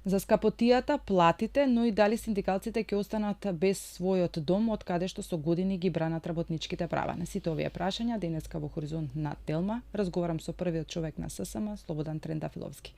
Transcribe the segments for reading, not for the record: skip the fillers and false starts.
За скапотијата, платите, но и дали синдикалците ќе останат без својот дом од каде што со години ги бранат работничките права. На сите овие прашања денеска во Хоризонт на Телма разговарам со првиот човек на ССМ, Слободан Трендафиловски.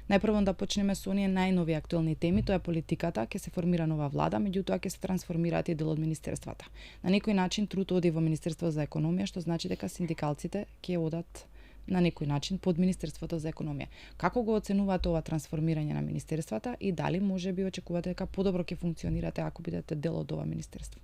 Најпрво да почнеме со оние најнови актуелни теми, тоа е политиката, ќе се формира нова влада, меѓутоа ќе се трансформираат и дел од министерствата. На некој начин труд оди во Министерство за економија, што значи дека синдикалците ќе одат на некој начин под Министерството за економија. Како го оценувате ова трансформирање на министерствата и дали може би очекувате дека подобро ќе функционирате ако бидете дел од ова министерство?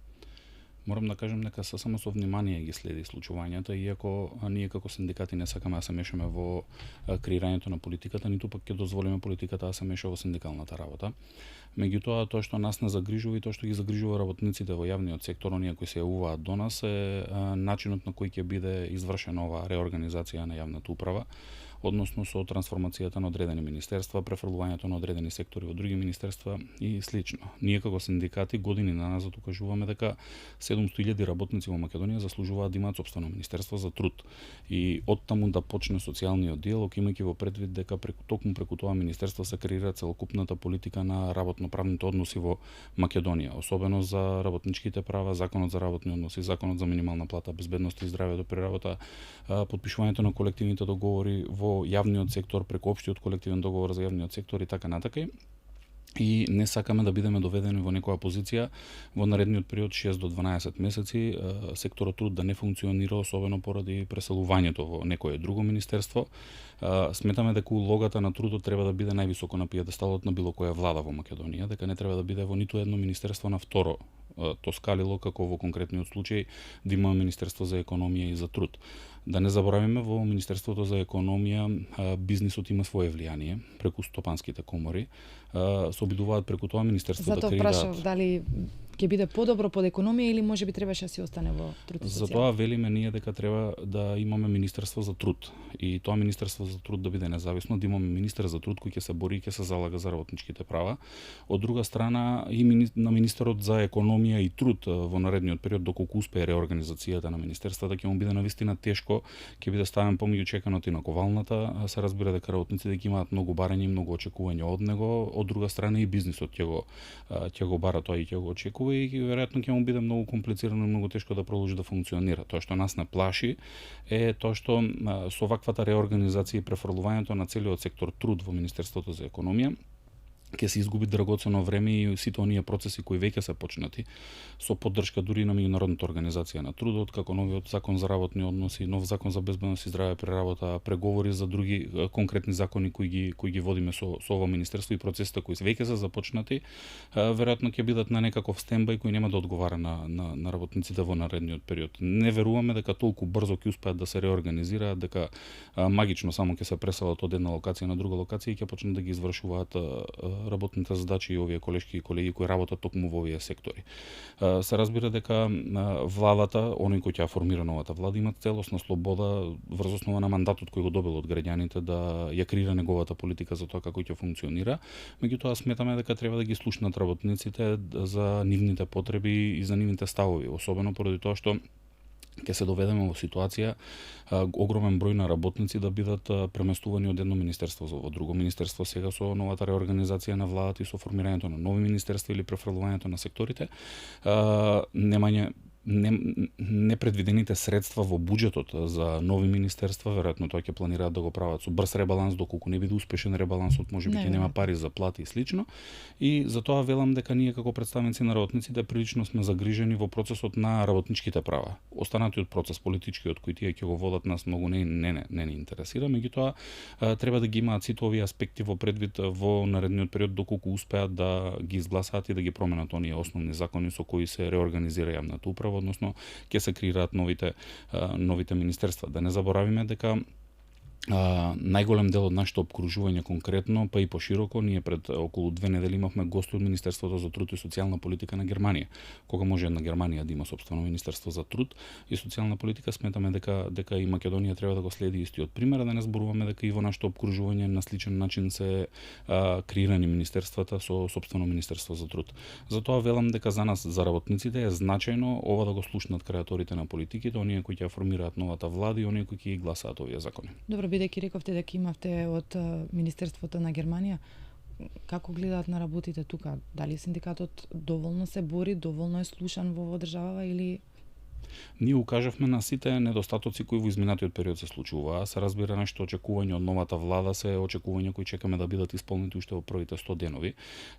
Морам да кажам дека само со внимание ги следи случувањата, иако ние како синдикати не сакаме да се мешаме во креирањето на политиката, ниту пак ќе дозволиме политиката да се меша во синдикалната работа. Меѓутоа, тоа што нас не загрижува и тоа што ги загрижува работниците во јавниот сектор, оние кои се јавуваат до нас, е начинот на кој ќе биде извршена ова реорганизација на јавната управа, односно со трансформацијата на одредени министерства, префрлувањето на одредени сектори во други министерства и слично. Ние како синдикати години наназад укажуваме дека 700.000 работници во Македонија заслужуваат да имаат сопствено министерство за труд. И оттаму да почне социјалниот диалог, имајќи во предвид дека токму преку тоа министерство се креира целокупната политика на работно-правните односи во Македонија, особено за работничките права, законот за работни односи, законот за минимална плата, безбедност и здравјето при работа, потпишувањето на колективните договори во јавниот сектор преку општиот колективен договор за јавниот сектор и така натака. И не сакаме да бидеме доведени во некоја позиција во наредниот период 6 до 12 месеци секторот труд да не функционира, особено поради преселувањето во некое друго министерство. Сметаме дека улогата на трудот треба да биде највисоко на пиедесталот на било која влада во Македонија, дека не треба да биде во ниту едно министерство на второ то скалило, како во конкретниот случај да имаме Министерство за економија и за труд. Да не заборавиме, во Министерството за економија бизнисот има свое влијание преку стопанските комори. Се обидуваат преку тоа министерство да креираат. Затоа прашав дали ќе биде подобро под економија или можеби требаше да си остане во труд и социјала. Затоа велиме ние дека треба да имаме Министерство за труд. И тоа Министерство за труд да биде независно, да имаме министер за труд кој ќе се бори и ќе се залага за работничките права. Од друга страна и на министерот за економија и труд во наредниот период, доколку успее реорганизацијата на министерствата, ќе му биде навистина тешко, ќе биде ставен помеѓу чеканото и наковалната. Се разбира дека работниците ќе имаат многу барања и многу очекувања од него. Од друга страна и бизнисот ќе го бара тоа и ќе го очекува и веројатно ќе му биде многу комплицирано и многу тешко да продолжи да функционира. Тоа што нас не плаши е тоа што со ваквата реорганизација и префрлувањето на целиот сектор труд во Министерството за економија ќе се изгуби драгоцено време и сите оние процеси кои веќе се почнати со поддршка дури на меѓународната организација на трудот, како новиот закон за работни односи, нов закон за безбедност и здравје при работа, преговори за други конкретни закони кои ги водиме со ова министерство и процесите кои веќе се започнати, веројатно ќе бидат на некаков стендбај кој нема да одговара на работниците во наредниот период. Не веруваме дека толку брзо ќе успеат да се реорганизираат, дека магично само ќе се преселат од една локација на друга локација и ќе почнат да ги извршуваат работните задачи и овие колешки и колеги кои работат токму во овие сектори. Се разбира дека владата, оној кој ќе формира новата влада, има целосна слобода врз основа на мандатот кој го добил од граѓаните да ја креира неговата политика за тоа како ќе функционира. Меѓутоа сметаме дека треба да ги слушнат работниците за нивните потреби и за нивните ставови, особено поради тоа што ќе се доведеме во ситуација огромен број на работници да бидат преместувани од едно министерство во друго министерство сега со новата реорганизација на владата и со формирањето на нови министерства или префрлувањето на секторите, немање непредвидените средства во буџетот за нови министерства, веројатно тоа ќе планираат да го прават со брз ребаланс, доколку не биде успешен ребалансот, можеби ќе нема пари за плати и слично. И затоа велам дека ние како представници на работниците прилично сме загрижени во процесот на работничките права. Останатиот процес политичкиот кој тие ќе го водат нас многу не ни интересира, меѓутоа треба да ги имаат сите овие аспекти во предвид во наредниот период доколку успеат да ги изгласаат и да ги променат оние основни закони со кои се реорганизира јавната управа, односно ќе се креираат новите министерства. Да не заборавиме дека најголем дел од нашето обкружување конкретно, па и пошироко, ние пред околу 2 недели имавме гости од Министерството за труд и социјална политика на Германија. Кога може една Германија да има сопствено Министерство за труд и социјална политика, сметаме дека и Македонија треба да го следи истиот пример, да не зборуваме дека и во нашето обкружување на сличен начин се креирани министерствата со сопствено Министерство за труд. Затоа велам дека за нас, за работниците, е значајно ова да го слушнат креаторите на политиките, оние кои ќе формираат новата влада и оние кои ќе гласаат овие закони. Добро, бидејќи рековте дека имавте од Министерството на Германија, како гледаат на работите тука? Дали синдикатот доволно се бори, доволно е слушан во оваа држава или Ние укажавме на сите недостатоци кои во изминатиот период се случуваа. Се разбира нашите очекувања од новата влада се очекувања кои чекаме да бидат исполнети уште во првите 100 денови.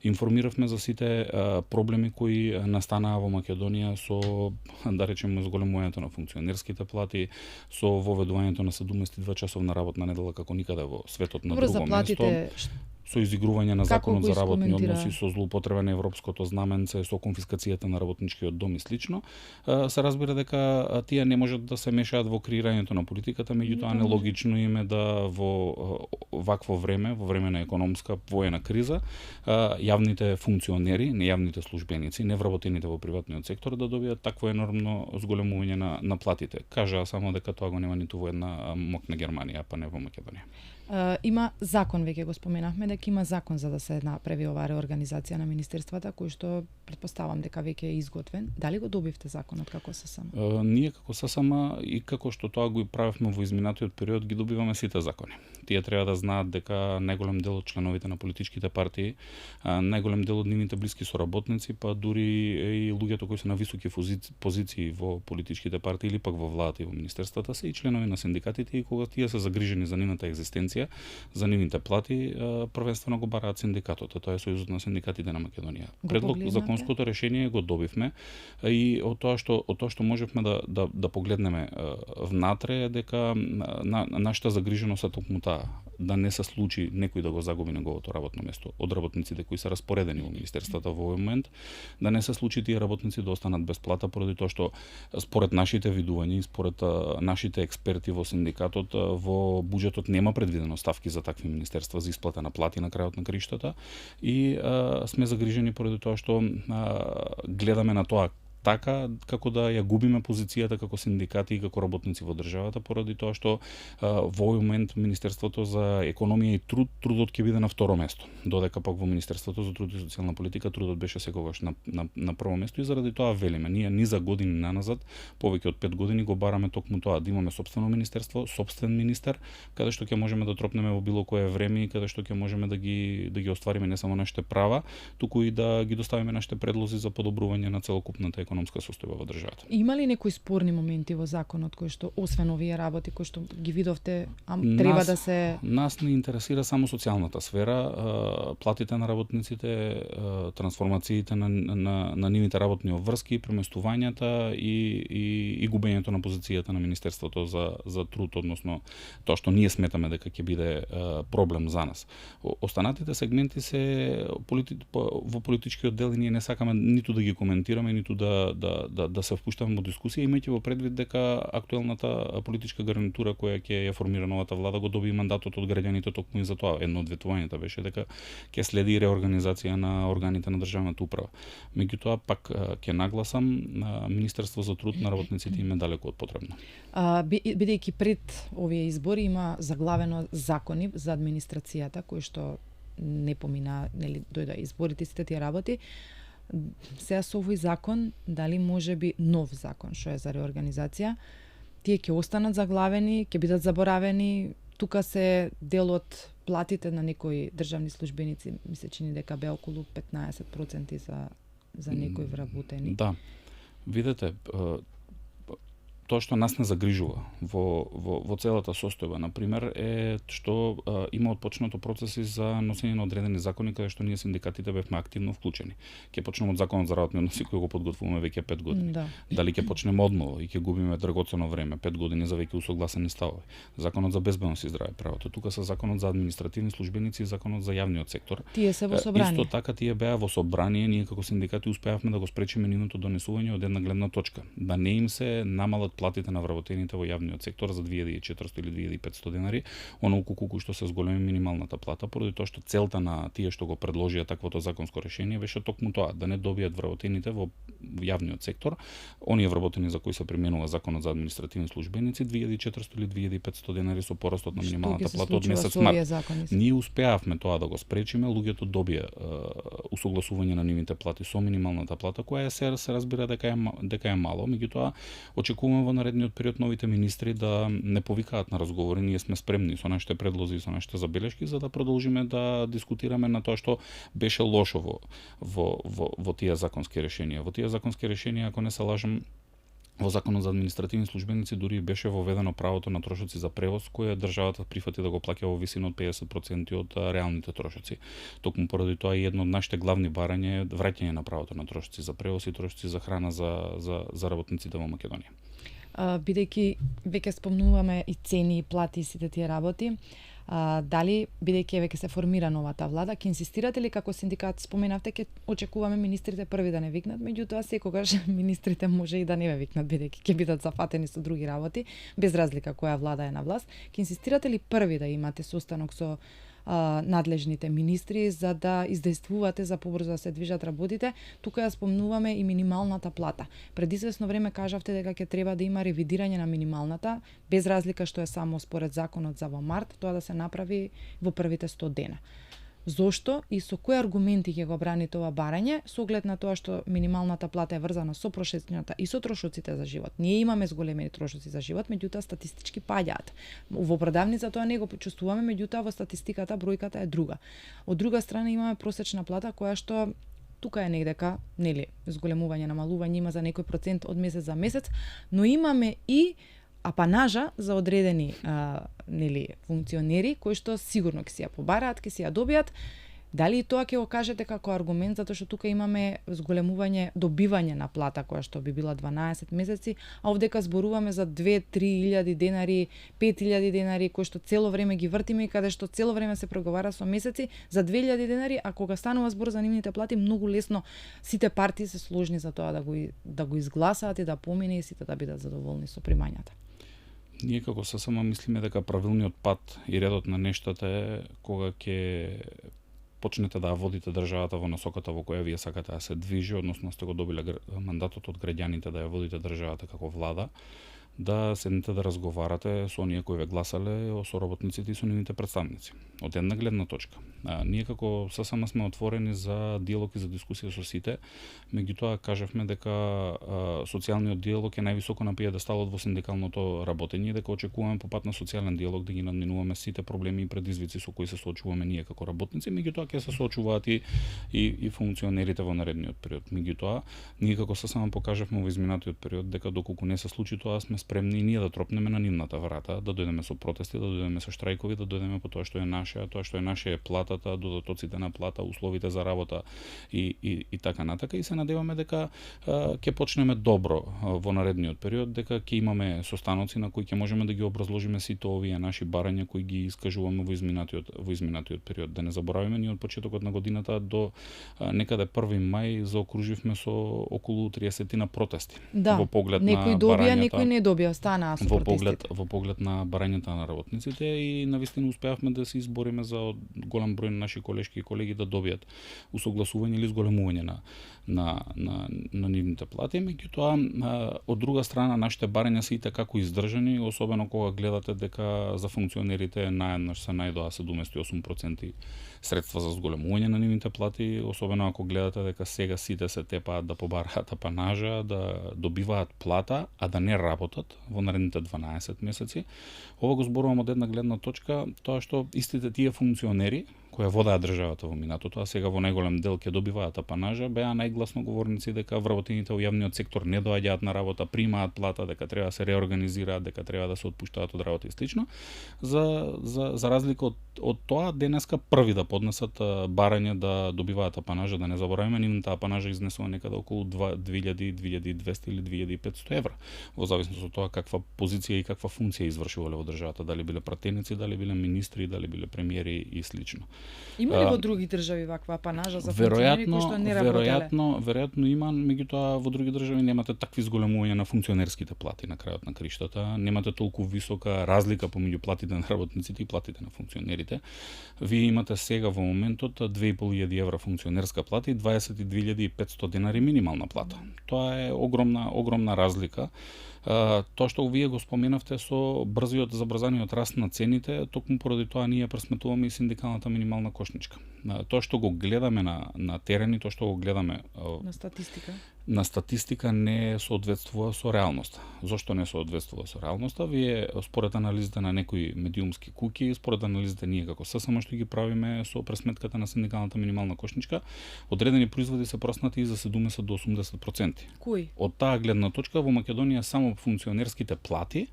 Информиравме за сите проблеми кои настанаа во Македонија со, да речеме, зголемувањето на функционерските плати, со воведувањето на 72 часовна работна недела како никаде во светот на добро друго за платите? место. Со изигрување на Како законот го за работни искоментира? односи, со злоупотреба на европското знаменце, со конфискацијата на работничкиот дом и слично, се разбира дека тие не можат да се мешаат во креирањето на политиката, меѓутоа нелогично им е да во вакво време, во време на економска воена криза, јавните функционери, нејавните службеници, невработените во приватниот сектор да добијат такво енормно зголемување на платите. Кажаа само дека тоа го нема ниту во една мокна Германија, па не во Македонија. Има закон, веќе го споменавме, дека има закон за да се направи оваа реорганизација на министерствата, кој што претпоставам дека веќе е изготвен. Дали го добивте законот како ССМ? Ние како ССМ и како што тоа го правевме во изминатиот период, ги добиваме сите закони. Тие треба да знаат дека најголем дел од членовите на политичките партии, најголем дел од нивните блиски соработници, па дури и луѓето кои се на високи позиции во политичките партии или пак во владата и во министерствата се и членови на синдикатите, и кога тие се загрижени за нивната екзистенција, за нивните плати, првенствено го бараат синдикатот, а тоа е Сојузот на синдикатите на Македонија. Предлог законското решение го добивме и од тоа што можевме да погледнеме внатре е дека нашата загриженост е токму таа, да не се случи некој да го загуби неговото работно место од работниците кои се распоредени во министерствата во овој момент, да не се случи тие работници да останат без плата поради тоа што според нашите видувања и според нашите експерти во синдикатот во буџетот нема предвидено ставки за такви министерства за исплата на плати на крајот на криштата и сме загрижени поради тоа што гледаме на тоа така како да ја губиме позицијата како синдикати и како работници во државата поради тоа што во овој момент Министерството за економија и трудот ќе биде на второ место, додека пак во Министерството за труд и социјална политика трудот беше секогаш на прво место и заради тоа велиме ние ни за години наназад, повеќе од 5 години го бараме токму тоа да имаме сопствено министерство, сопствен министер, каде што ќе можеме да тропнеме во било кое време и каде што ќе можеме да ги оствариме не само нашите права, туку и да ги доставиме нашите предлози за подобрување на целокупната економска состојба во државата. Има ли некои спорни моменти во законот кои што освен овие работи кои што ги видовте, треба да се Нас не интересира само социјалната сфера, платите на работниците, трансформациите на нивните работни обврски, преместувањата и губењето на позицијата на Министерството за труд, односно тоа што ние сметаме дека ќе биде проблем за нас. Останатите сегменти се во политичкиот дел и ние не сакаме ниту да ги коментираме, ниту да се впуштаме во дискусија, имајќи во предвид дека актуелната политичка гарнитура која ќе ја формира новата влада го доби мандатот од граѓаните токму и за тоа. Едно од ветувањата беше дека ќе следи реорганизација на органите на државната управа. Меѓутоа пак ќе нагласам Министерство за труд на работниците им е далеку од потребно. Бидејќи пред овие избори има заглавено закони за администрацијата кои што не помина, нели дојда изборите сите тие работи. Сега со овој закон, дали може би нов закон што е за реорганизација, тие ќе останат заглавени, ќе бидат заборавени, тука се дел од платите на некои државни службеници, ми се чини дека бе околу 15% за некои вработени. Да. Видете, тоа што нас не загрижува во целата состојба, на пример, е што има отпочнато процеси за носење на одредени закони каде што ние синдикатите бевме активно вклучени. Ќе почнеме од законот за работни односи кој го подготвуваме веќе 5 години. Да. Дали ќе почнеме одново и ќе губиме драгоцено време, 5 години за веќе усогласени ставови. Законот за безбедност и здраве правото. Тука се законот за административни службеници и законот за јавниот сектор. Тие се во собрание. Исто така тие беа во собрание, ние како синдикати успеавме да го спречиме нивното донесување од една гледна точка, да не им се намалат платите на вработените во јавниот сектор за 2400 или 2500 денари, онолку колку што се зголеми минималната плата, поради тоа што целта на тие што го предложија таквото законско решение беше токму тоа, да не добијат вработените во јавниот сектор, оние вработени за кои се применува законот за административни службеници, 2400 или 2500 денари со порастот на минималната плата од месец март. Ние успеавме тоа да го спречиме, луѓето добија усогласување на нивните плати со минималната плата, која се разбира дека е мало, меѓутоа очекуваме во наредниот период новите министри да не повикаат на разговори, ние сме спремни со нашите предлози и со нашите забелешки за да продолжиме да дискутираме на тоа што беше лошо во тие законски решенија. Во тие законски решенија, ако не се лажам, во Законот за административни службеници дури беше воведено правото на трошоци за превоз, кое државата прифати да го плаќа во висина од 50% од реалните трошоци. Токму поради тоа едно од нашите главни барања е враќање на правото на трошоци за превоз и трошоци за храна за работниците во Македонија. Бидејќи веќе спомнуваме и цени, и плати и сите тие работи, дали, бидејќи веќе се формира новата влада, ќе инсистирате ли како синдикат, споменавте, ќе очекуваме министрите први да не викнат, меѓутоа секогаш министрите може и да не ве викнат, бидејќи ќе бидат зафатени со други работи, без разлика која влада е на власт. Ќе инсистирате ли први да имате состанок со надлежните министри за да издействувате за побрзо да се движат работите? Тука ја спомнуваме и минималната плата. Пред известно време кажавте дека ќе треба да има ревидирање на минималната, без разлика што е само според законот за во март, тоа да се направи во првите 100 дена. Зошто и со кои аргументи ќе го браните ова барање, со оглед на тоа што минималната плата е врзана со прошетнината и со трошоците за живот. Ние имаме зголемени трошоци за живот, меѓутоа статистички паѓаат. Во продавница тоа не го почувствуваме, меѓутоа во статистиката бројката е друга. Од друга страна имаме просечна плата која што тука е негдека, нели, зголемување, намалување има за некој процент од месец за месец, но имаме и апанажа за одредени функционери кои што сигурно ќе си ја побараат, ќе си ја добијат. Дали и тоа ќе го кажете како аргумент, затоа што тука имаме зголемување, добивање на плата која што би била 12 месеци, а овдека зборуваме за 2-3 илјади денари, 5 илјади денари кои што цело време ги вртиме и каде што цело време се преговара со месеци за 2 илјади денари, а кога станува збор за нивните плати, многу лесно сите партии се сложни за тоа да го изгласаат и да помине и сите да бидат задоволни со примањата. Ние како ССМ мислиме дека правилниот пат и редот на нештата е кога ќе почнете да водите државата во насоката во која вие сакате да се движи, односно сте го добиле мандатот од граѓаните да ја водите државата како влада, да седнете да разговарате со оние кои ве гласале, со работниците и со нивните представници. Од една гледна точка. Ние како ССМ сме отворени за диалог и за дискусија со сите, меѓутоа кажавме дека социјалниот диалог е највисоко на пиедесталот во синдикалното работење и дека очекуваме по пат на социјален диалог да ги надминуваме сите проблеми и предизвици со кои се соочуваме ние како работници, меѓутоа ќе се соочуваат и функционерите во наредниот период. Меѓутоа, ние како ССМ покажавме во изминатиот период дека доколку не се случи тоа, сме спремни и ние да тропнеме на нивната врата, да дојдеме со протести, да дојдеме со штрајкови, да дојдеме по тоа што е наше, а тоа што е наше е платата, додатоците на плата, условите за работа и така натака, и се надеваме дека ќе почнеме добро во наредниот период, дека ќе имаме состаноци на кои ќе можеме да ги образложиме сите овие наши барања кои ги искажуваме во изминатиот период. Да не заборавиме, ние од почетокот на годината до некаде 1 мај заокруживме со околу 30 на протести. Да, во поглед некој на добија, барањата, некој не добија, останаа со протестите. Во поглед на барањата на работниците и навистина успеавме да се избориме за голем број на наши колешки и колеги да добијат усогласување или зголемување на нивните плати, меѓутоа од друга страна нашите барања се и како издржани, особено кога гледате дека за функционерите наеднаш се најдоа 78% средства за зголемување на нивните плати, особено ако гледате дека сега сите се тепаат да побараат апанажа, да добиваат плата, а да не работат во наредните 12 месеци. Ова го зборувам од една гледна точка, тоа што истите тие функционери која водеа државата во минатото, а сега во најголем дел ќе добиваат апанажа, беа најгласно говорници дека вработените во јавниот сектор не доаѓаат на работа, примаат плата, дека треба да се реорганизираат, дека треба да се отпуштаат од работа и слично. За разлика од тоа, денеска први да поднесат барање да добиваат апанажа, да не забораваме, нивната апанажа изнесува некаде околу 2000, 2200 или 2500 евра, во зависност од тоа каква позиција и каква функција извршувале во државата, дали биле пратеници, дали биле министри, дали биле премиери и слично. Има ли во други држави ваква апанажа за функционери кои што не работеле? Веројатно има, меѓутоа во други држави немате такви зголемувања на функционерските плати на крајот на криштата, немате толку висока разлика помеѓу платите на работниците и платите на функционерите. Вие имате сега во моментот 2500 евра функционерска плата и 22.500 денари минимална плата. тоа е огромна разлика. Тоа што вие го споменавте со забрзаниот раст на цените, токму поради тоа ние пресметуваме и синдикалната минимална кошничка. Тоа што го гледаме на терен и тоа што го гледаме на статистика не соодветствува со реалноста. Зошто не соодветствува со реалноста? Вие според анализите на некои медиумски куки, според анализите ние како ССМ што ги правиме со пресметката на синдикалната минимална кошничка, одредени производи се проснати и за 70 до 80%. Кои? Од таа гледна точка во Македонија само функционерските плати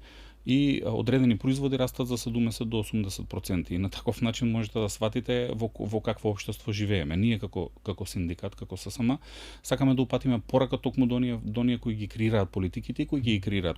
и одредени производи растат за 70 до 80%. И на таков начин можете да сватите во какво општество живееме. Ние како синдикат, како ССМ, сакаме да упатиме порака токму до оние кои ги креираат политиките и кои ги креира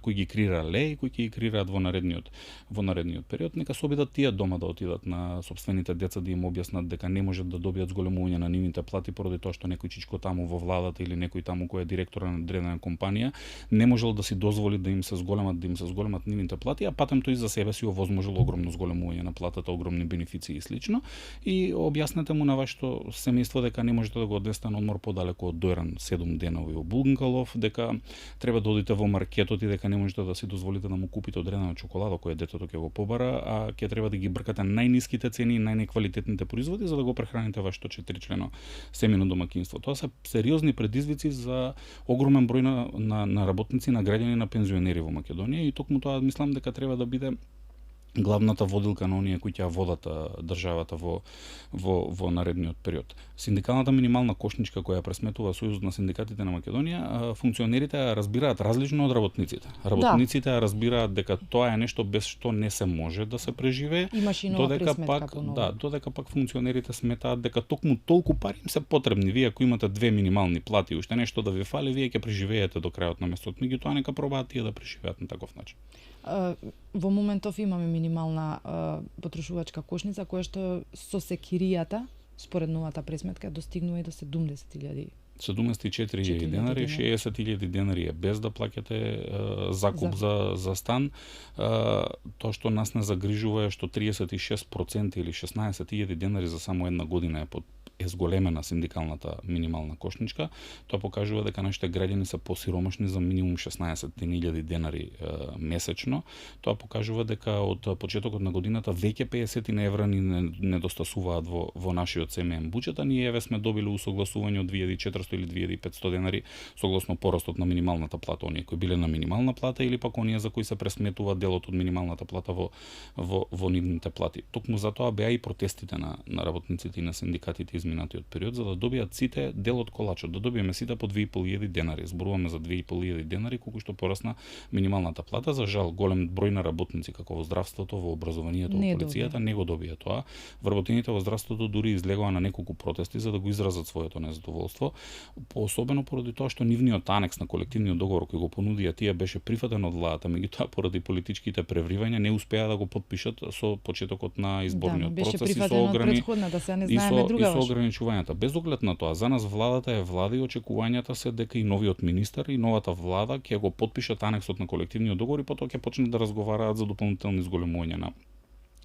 леј, кои ги креираат во наредниот период. Нека се обидат тие дома да отидат на сопствените деца да им објаснат дека не можат да добијат зголемување на нивните плати поради тоа што некој чичко таму во владата или некој таму кој е директор на одредена компанија не можел да си дозволи да им се зголемат нивните плати, а патем тој за себе си овозможил огромно зголемување на платата, огромни бенефиции и слично. И објаснете му на вашето семејство дека не можете да го однесете на одмор подалеку од Дојран 7 денови во Булганкалов, дека треба да одите во маркетот и дека не можете да си дозволите да му купите одредена чоколада која детето ќе го побара, а ќе треба да ги бркате најниските цени и најнеквалитетните производи за да го прехраните вашето 4-члено семејно домаќинство. Тоа се сериозни предизвици за огромен број на работници, на граѓани, на пензионери во Македонија и токму тоа мислам дека треба да биде главната водилка на оние кои ќе водат државата во наредниот период. Синдикалната минимална кошничка која пресметува Сојузот на синдикатите на Македонија, функционерите ја разбираат различно од работниците. Работниците ја разбираат дека тоа е нешто без што не се може да се преживее, додека пак функционерите сметаат дека токму толку пари им се потребни. Вие ако имате две минимални плати и уште нешто да ви фали, вие ќе преживеете до крајот на месецот. Меѓутоа нека пробаат тие да преживеат на таков начин. Во моментов имаме минимална потрошувачка кошница која што со секиријата според новата пресметка достигнува и до 70.000. 74.000 денари, 60.000 денари е без да плаќате закуп за стан. Тоа што нас не загрижува е што 36% или 16.000 денари за само една година е зголемена синдикалната минимална кошничка. Тоа покажува дека нашите граѓани се посиромашни за минимум 16.000 денари месечно. Тоа покажува дека од почетокот на годината веќе 50 евра ни недостасуваат во нашиот семеен буџет, а ние сме добили усогласување од 2.400 или 2.500 денари согласно порастот на минималната плата, оние кои биле на минимална плата или пак оние за кои се пресметува делот од минималната плата во нивните плати. Токму затоа беа и протестите на работниците и на синдикатите изминатиот период, за да добијат сите дел од колачот, да добиеме сите по 2.500 денари. Зборуваме за 2.500 денари колку што порасна минималната плата. За жал, голем број на работници како во здравството, во образованието, во полицијата не го добија тоа. Вработените во здравството дури излегоа на неколку протести за да го изразат своето незадоволство. Особено поради тоа што нивниот анекс на колективниот договор кој го понудија тие беше прифатен од владата, меѓутоа поради политичките превривања не успеа да го потпишат со почетокот на изборниот процес и со ограничувањата. Без оглед на тоа, за нас владата е влада и очекувањата се дека и новиот министер и новата влада ќе го потпишат анексот на колективниот договор и потоа ќе почнат да разговараат за дополнителни зголемувања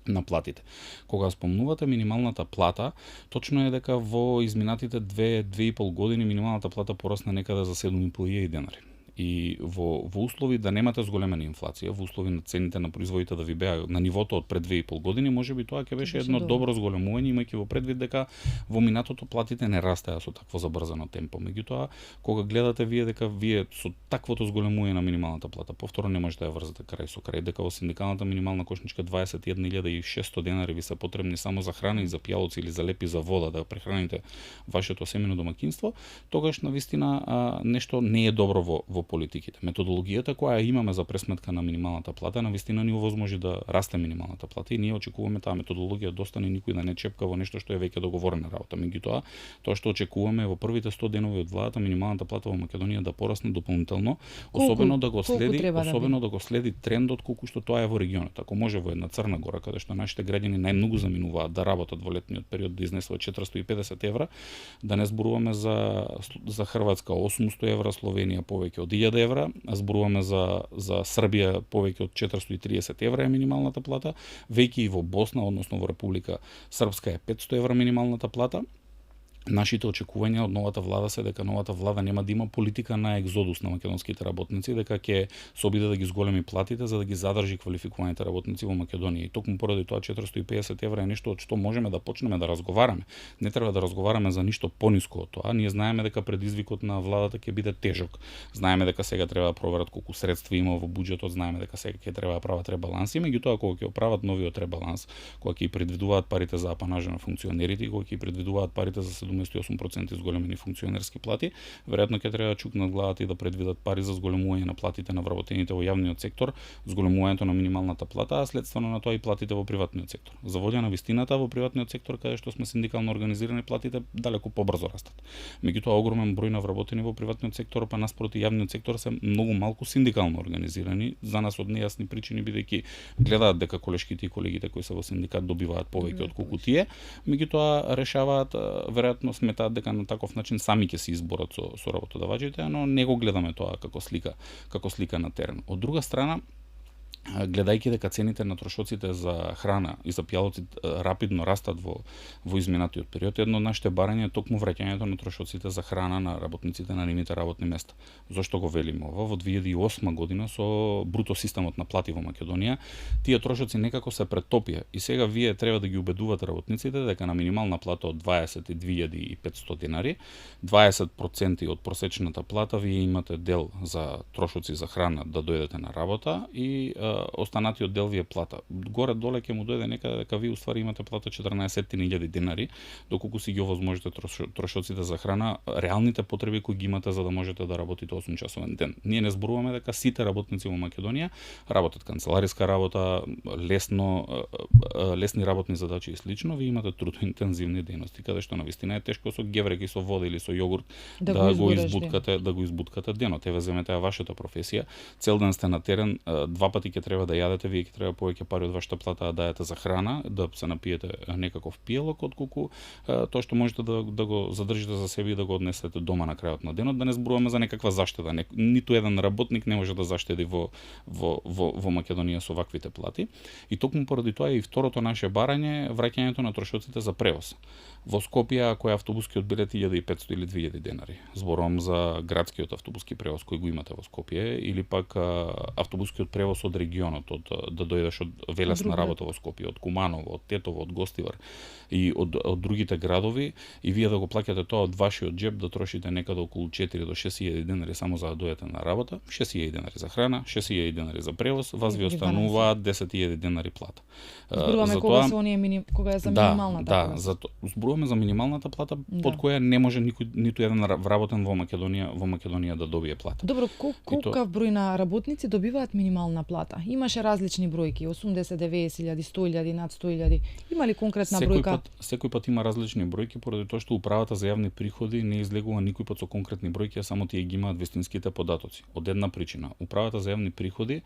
на платите. Кога спомнувате минималната плата, точно е дека во изминатите 2-2,5 години минималната плата порасна некаде за 7.500 денари. И во услови да немате зголемена инфлација, во услови на цените на производите да ви беа на нивото од пред 2,5 години, можеби тоа ќе беше едно добро зголемување, имајќи во предвид дека во минатото платите не растеа со такво забрзано темпо. Меѓутоа, кога гледате дека вие со таквото зголемување на минималната плата, повторно не можете да ја врзете крај со крај, дека во синдикалната минимална кошничка 21.600 денари ви се потребни само за храна и за пијалоци или за лепи за вода да прехраните вашето семејно домаќинство, тогаш навистина нешто не е добро во политиките. Методологијата која имаме за пресметка на минималната плата навистина ни овозможи да расте минималната плата и ние очекуваме таа методологија да остане никој да не чепка во нешто што е веќе договорена работа. Меѓутоа, тоа што очекуваме во првите 100 денови од владата минималната плата во Македонија да порасне дополнително, особено да го следи трендот колку што тоа е во регионот. Ако може во една Црна Гора каде што нашите граѓани најмногу заминуваат да работат во летниот период да изнесуваат 450 евра, да не зборуваме за Хрватска 800 евра, Словенија повеќе од 1000 евра, а зборуваме за Србија повеќе од 430 евра е минималната плата, веќе и во Босна, односно во Република Српска е 500 евра минималната плата. Нашите очекувања од новата влада се дека новата влада нема да има политика на екзодус на македонските работници, дека ќе се обиде да ги зголеми платите за да ги задржи квалификуваните работници во Македонија. И токму поради тоа 450 евра е нешто од што можеме да почнеме да разговараме. Не треба да разговараме за ништо пониско од тоа. Ние знаеме дека предизвикот на владата ќе биде тежок. Знаеме дека сега треба да проверат колку средства има во буџетот, знаеме дека сега ќе треба да прават ребаланси, меѓутоа кога ќе прават новиот ребаланс, кога ќе предвидуваат парите за апанажа на функционерите, кога ќе предвидуваат парите за 78% зголемени функционерски плати, веројатно ќе треба да чукнат главата и да предвидат пари за зголемување на платите на вработените во јавниот сектор, зголемувањето на минималната плата, а следствено на тоа и платите во приватниот сектор. За волја на вистината, во приватниот сектор каде што сме синдикално организирани, платите далеку побрзо растат. Меѓутоа огромен број на вработени во приватниот сектор, па наспроти јавниот сектор се многу малку синдикално организирани, за нас од нејасни причини бидејќи гледаат дека колешките и колегите кои се во синдикат добиваат повеќе од колку тие, меѓутоа решаваат веројатно сметаат дека на таков начин сами ќе се изборат со работодавачите, но не го гледаме тоа како слика на терен. Од друга страна, гледајќи дека цените на трошоците за храна и за пијалоци рапидно растат во изминатиот период, едно од нашите барања е токму враќањето на трошоците за храна на работниците на нивните работни места. Зошто го велиме ова? Во 2008 година со бруто системот на плати во Македонија, тие трошоци некако се претопија и сега вие треба да ги убедувате работниците дека на минимална плата од 22.500 денари, 20% од просечната плата вие имате дел за трошоци за храна да дојдете на работа и останатиот дел ви е плата. Горе доле ќе му дојде некаде дека ви уствари имате плата 14.000 денари, доколку си ги овозможите трошоците за храна, реалните потреби кои ги имате за да можете да работите 8 часовен ден. Ние не зборуваме дека сите работници во Македонија работат канцелариска работа, лесни работни задачи и слично, ви имате трудоинтензивни дејности каде што навистина е тешко со геврек и со вода или со јогурт да го избуткате денот. Еве земете вашата професија, цел ден сте на терен, два пати ќе треба да јадете, вие ќе треба повеќе пари од вашата плата да дајете за храна, да се напиете некаков пијалок, отколку тоа што можете да го задржите за себе и да го однесете дома на крајот на денот, да не зборуваме за некаква заштеда. Ниту еден работник не може да заштеди во Македонија со ваквите плати. И токму поради тоа и второто наше барање е враќањето на трошоците за превоз. Во Скопје, ако е автобускиот билет 1500 или 2000 денари, зборувам за градскиот автобуски превоз кој го имате во Скопје, или пак автобускиот превоз од регионот, да дојдеш од Велес на работа во Скопје, од Куманово, од Тетово, од Гостивар и од другите градови, и вие да го плаќате тоа од вашиот џеб, да трошите некаде околу 4 до 6000 денари само за да дојдете на работа, 6000 денари за храна, 6000 денари за превоз, вас ви остануваат 10.000 денари плата. Зборуваме кога се оние кога е за минималната плата. Да, зборуваме за минималната плата под која не може ниту еден вработен во Македонија да добие плата. Добро, колкав број на работници добиваат минимална плата? Имаше различни бројки, 80, 90.000, 100.000, над 100.000. Има ли конкретна бројка? Секој пат има различни бројки поради тоа што управата за јавни приходи не излегува никој пат со конкретни бројки, а само тие ги имаат вистинските податоци. Од една причина, управата за јавни приходи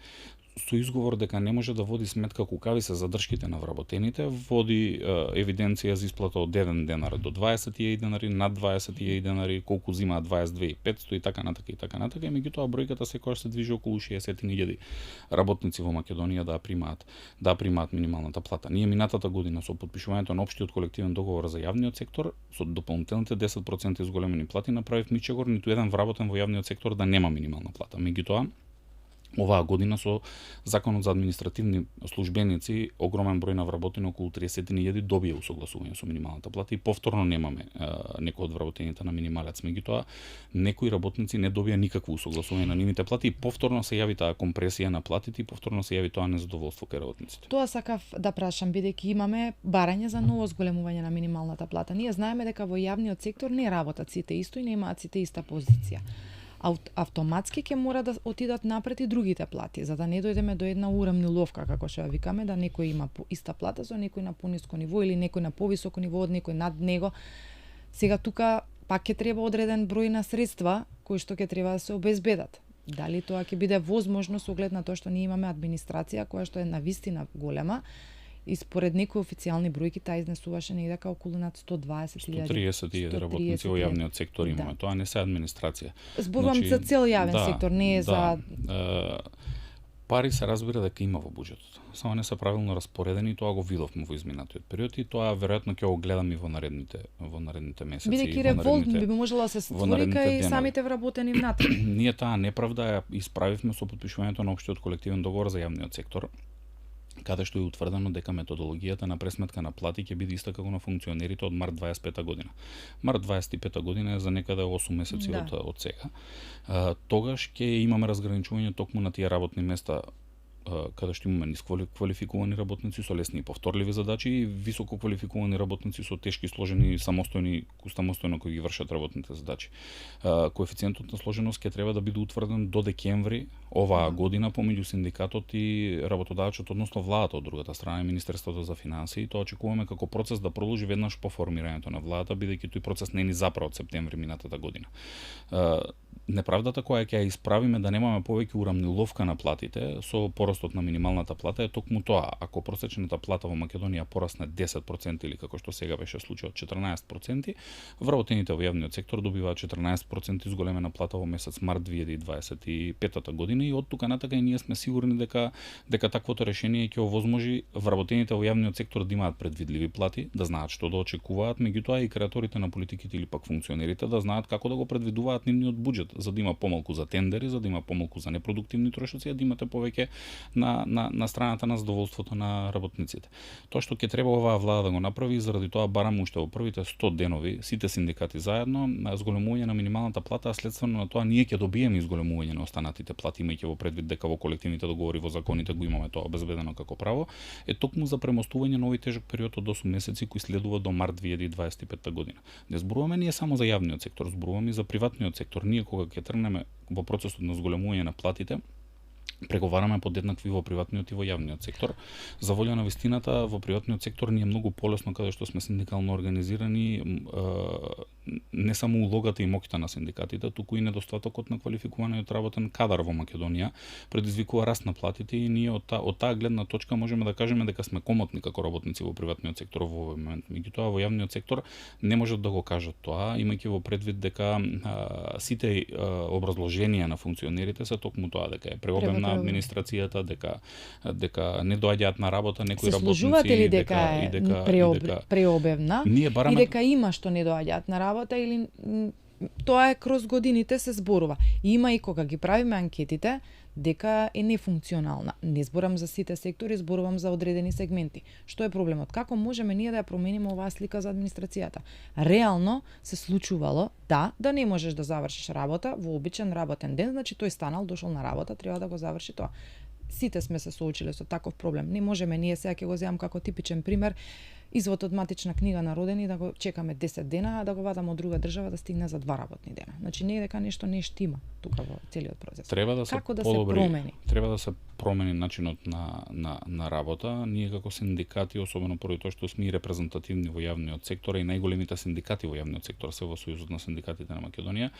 со изговор дека не може да води сметка колкави се задршките на вработените, води евиденција за исплата од 1 денар до 20.000 денари, над 20.000 денари, колку земаат 22.500 и така натака и така натака, меѓутоа бројката секогаш се движи околу 60.000 работници во Македонија да примаат минималната плата. Ние минатата година со потпишувањето на општиот колективен договор за јавниот сектор, со дополнителните 10% изголемени плати, направивме чегор ниту еден вработен во јавниот сектор да нема минимална плата. Меѓутоа, оваа година со Законот за административни службеници, огромен број на вработени, околу 30.000, добија усогласување со минималната плата и повторно немаме некој од вработените на минималец. Меѓутоа, некои работници не добија никакво усогласување на нивните плати и повторно се јави таа компресија на платите и повторно се јави тоа незадоволство кај работниците. Тоа сакав да прашам, бидејќи имаме барање за ново зголемување на минималната плата. Ние знаеме дека во јавниот сектор не работат сите исто и немаат сите иста позиција. Автоматски ќе мора да отидат напред и другите плати, за да не дојдеме до една урамниловка, како што ја викаме, да некој има иста плата со некој на пониско ниво или некој на повисоко ниво од некој над него. Сега тука пак ќе треба одреден број на средства кои што ќе треба да се обезбедат. Дали тоа ќе биде возможно со оглед на тоа што ние имаме администрација која што е навистина голема, и според некои официјални бројки таа изнесуваше негде дека околу над 120.000 130.000 работници во јавниот сектор имаме. Тоа не се администрација. Зборувам за цел јавен сектор, не е за Пари се разбира дека има во буџетот, само не се правилно распоредени и тоа го видовме во изминатиот период и тоа веројатно ќе го гледаме и во наредните месеци. Бидејќи револт би можела да се створи кај самите вработени внатре. Ние таа неправда ја исправивме со потпишувањето на општиот колективен договор за јавниот сектор, каде што е утврдено дека методологијата на пресметка на плати ќе биде иста како на функционерите од март 25 година. Март 25 година е за некаде 8 месеци од сега. Тогаш ќе имаме разграничување токму на тие работни места каде што имаме ниско квалификувани работници со лесни и повторливи задачи и високо квалификувани работници со тешки, сложени, самостојно кои ги вршат работните задачи. Коефициентот на сложеност ќе треба да биде утврден до декември оваа година помеѓу синдикатот и работодавачот, односно владата од другата страна и Министерството за финансии. Тоа очекуваме како процес да продолжи веднаш по формирањето на владата, бидејќи тој процес не ни запра од септември минатата година. Неправдата која ќе ја исправиме да немаме повеќе урамниловка на платите со порастот на минималната плата е токму тоа. Ако просечната плата во Македонија порасне 10% или како што сега беше случајот 14%, вработените во јавниот сектор добиваат 14% изголемена плата во месец март 2025 година и од тука натака и ние сме сигурни дека таквото решение ќе овозможи вработените во јавниот сектор да имаат предвидливи плати, да знаат што да очекуваат, меѓутоа и креаторите на политиките или пак функционерите да знаат како да го предвидуваат нивниот буџет, за да има помалку за тендери, за да има помалку за непродуктивни трошоци, а да имате повеќе на страната на задоволството на работниците. Тоа што ќе треба оваа влада да го направи, заради тоа барам уште во првите 100 денови сите синдикати заедно зголемување на минималната плата, а следствено на тоа ние ќе добиеме изголемување на останатите плати, имајќи во предвид дека во колективните договори, во законите го имаме тоа обезбедено како право, е токму за премостување на овој тежок период од 8 месеци кои следува до март 2025 година. Не зборуваме ние само за јавниот сектор, зборуваме и за приватниот сектор. Ние кога ќе тргнеме во процесот на зголемување на платите, преговараме подеднакви во приватниот и во јавниот сектор. За волја на вистината, во приватниот сектор ни е многу полесно каде што сме синдикално организирани, не само улогата и моќта на синдикатите, туку и недостатокот на квалификуваниот работен кадар во Македонија предизвикува раст на платите и ние од таа гледна точка можеме да кажеме дека сме комотни како работници во приватниот сектор во овој момент. Меѓутоа во јавниот сектор не можат да го кажат тоа, имајќи во предвид дека сите образложенија на функционерите се токму тоа, дека е преобемна администрацијата, дека не доаѓаат на работа некои работници. Се служувате ли дека е преобемна и дека има што не доаѓаат на работа или тоа е кроз годините се зборува. Има и кога ги правиме анкетите дека е нефункционална. Не зборам за сите сектори, зборувам за одредени сегменти. Што е проблемот? Како можеме ние да ја промениме оваа слика за администрацијата? Реално се случувало да не можеш да завршиш работа во обичен работен ден, значи тој станал, дошол на работа, треба да го заврши тоа. Сите сме се соочиле со таков проблем. Не можеме ние, сега ќе го земам како типичен пример, извод од матична книга на родени да го чекаме 10 дена, а да го вадам од друга држава да стигне за 2 работни дена. Значи не е дека нешто не штима тука во целиот процес. Треба да се како да се промени? Треба да се промени начинот на работа. Ние како синдикати, особено поради тоа што сме и репрезентативни во јавниот сектор и најголемите синдикати во јавниот сектор се во Сојузот на синдикатите на Македонија,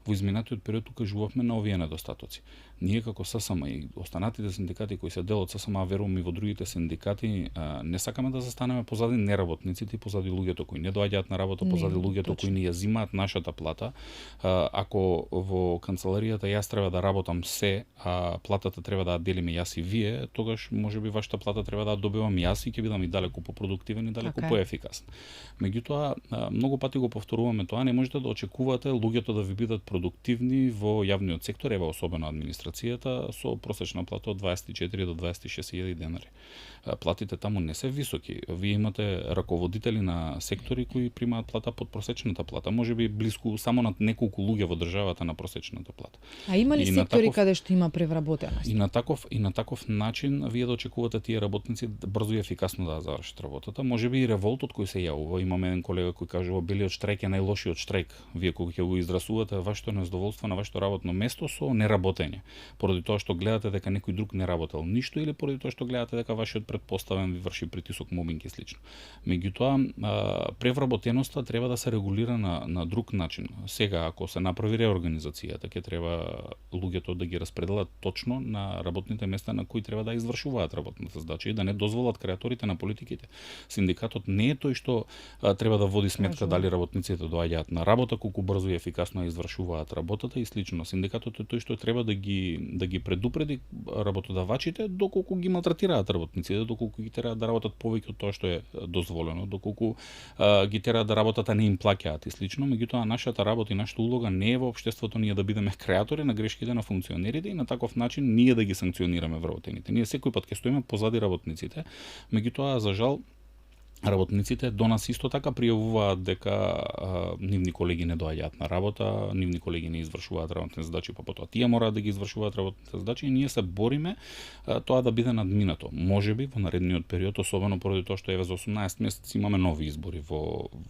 во изминатиот период укажувавме на овие недостатоци. Ние како ССМ и останатите синдикати кои се дел од ССМ, верувам и во другите синдикати, не сакаме да застанеме позади неработниците и позади луѓето кои не доаѓаат на работа, позади луѓето кои не ја зимаат нашата плата. Ако во канцеларијата јас треба да работам се, а платата треба да ја делиме јас и вие, тогаш можеби вашата плата треба да ја добивам јас и ќе бидам и далеку попродуктивен и далеку поефикасен. Меѓутоа, многу пати го повторуваме тоа, не можете да очекувате луѓето да ви бидат продуктивни во јавниот сектор, ева особено администрацијата, со просечна плата од 24 до 26.000 денари. Платите таму не се високи. Вие имате раководители на сектори кои примаат плата под просечната плата, можеби блиску само на неколку луѓе во државата на просечната плата. А има ли сектори каде што има превработеност? И на таков начин вие да очекувате тие работници брзо и ефикасно да завршат работата. Можеби и револтот кој се јавува, имаме еден колега кој кажува белиот штрајк е најлошиот штрајк. Вие кога ќе го изразувате вашето незадоволство на вашето работно место со неработење, поради тоа што гледате дека некој друг не работел ништо или поради тоа што гледате дека вашиот претпоставен ви врши притисок, мобинг и слично. Меѓутоа, превработеноста треба да се регулира на друг начин. Сега, ако се направи реорганизацијата, ќе треба луѓето да ги распределат точно на работните места на кои треба да извршуваат работната задача и да не дозволат креаторите на политиките. Синдикатот не е тој што треба да води сметка дали работниците доаѓаат на работа, колку брзо и ефикасно извршуваат работата и слично. Синдикатот е тој што треба да ги предупреди работодавачите доколку ги малтретираат работниците, доколку ги тера да работат повеќе од тоа што е дозволено, доколку ги тера да работата не им плаќаат и слично. Меѓутоа, нашата работа и нашата улога не е во општеството ние да бидеме креатори на грешките на функционерите и на таков начин ние да ги санкционираме вработените. Ние секој пат ќе стоиме позади работниците, меѓутоа за жал работниците до нас исто така пријавуваат дека нивни колеги не доаѓаат на работа, нивни колеги не извршуваат работните задачи, па потоа тие мораат да ги извршуваат работните задачи и ние се бориме тоа да биде надминато. Можеби во наредниот период, особено поради тоа што еве за 18 месеци имаме нови избори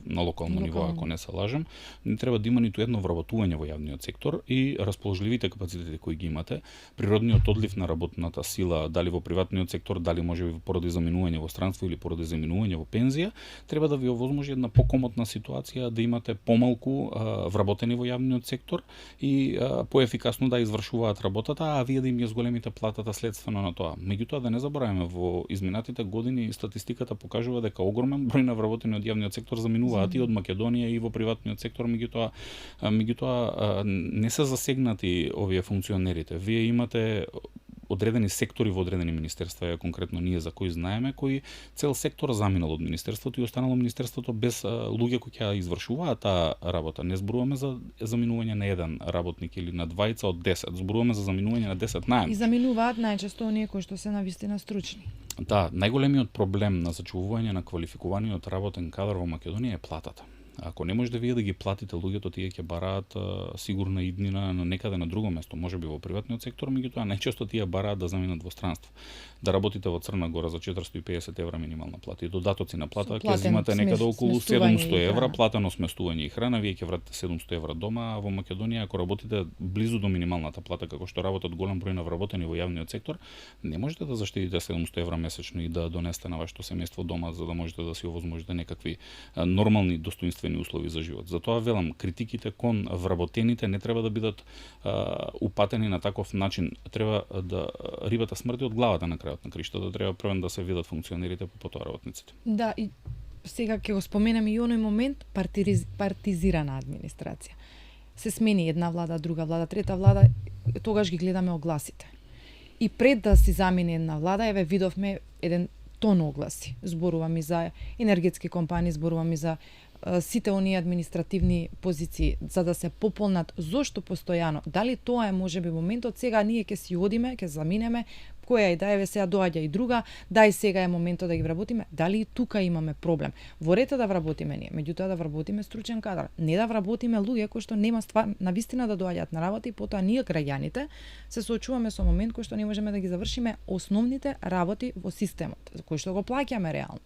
на локално ниво, ако не се лажам, не треба да има ниту едно вработување во јавниот сектор и расположливите капацитети кои ги имате, природниот одлив на работната сила, дали во приватниот сектор, дали можеби поради заминување во странство или поради заминување во пензија, треба да ви овозможи една покомотна ситуација да имате помалку вработени во јавниот сектор и поефикасно да извршуваат работата, а вие да им ја зголемите платата следствено на тоа. Меѓутоа, да не забораваме, во изминатите години статистиката покажува дека огромен број на вработени од јавниот сектор заминуваат и од Македонија и во приватниот сектор, меѓутоа не се засегнати овие функционерите. Вие имате одредени сектори во одредени министерства, конкретно ние за кои знаеме, кои цел сектор заминал од министерството и останало министерството без луѓе кои ќе извршуваат таа работа. Не зборуваме за заминување на еден работник или на двајца од 10, зборуваме за заминување на 10 најмногу. И заминуваат најчесто оние кои што се навистина стручни. Да, најголемиот проблем на зачувување на квалификуваниот работен кадар во Македонија е платата. Ако не можете вие да ги платите луѓето, тие ќе бараат сигурна иднина на некаде на друго место, можеби во приватниот сектор, меѓутоа најчесто тие бараат да заминат во странство. Да работите во Црна Гора за 450 евра минимална плата и додатоци на плата ќе земате некаде околу 700 евра, платено сместување и храна, вие ќе вратите 700 евра дома, а во Македонија ако работите близу до минималната плата, како што работат голем број на вработени во јавниот сектор, не можете да заштедите 700 евра месечно и да донесете на вашето семејство дома за да можете да си овозможите некакви нормални достоинствени услови за живот. Затоа велам, критиките кон вработените не треба да бидат упатени на таков начин. Треба да рибата смрди од главата на крајот на криштата, треба првен да се видат функционерите, потоа работниците. Да, и сега ќе го споменам и оној момент партизирана администрација. Се смени една влада, друга влада, трета влада, тогаш ги гледаме огласите. И пред да си замине една влада, еве видовме еден тон огласи. Зборувам и за енергетски компании, зборувам и за сите оние административни позиции за да се пополнат. Зошто постојано? Дали тоа е можеби моментот сега ние ќе си одиме, ќе заминеме, која и да еве сега доаѓа и друга, дај сега е моментот да ги вработиме? Дали и тука имаме проблем? Во ред да вработиме ние, меѓутоа да вработиме стручен кадар, не да вработиме луѓе кои што нема ствар навистина да доаѓаат на работа и потоа ние граѓаните се соочуваме со момент кој што не можеме да ги завршиме основните работи во системот, кои што го плаќаме реално.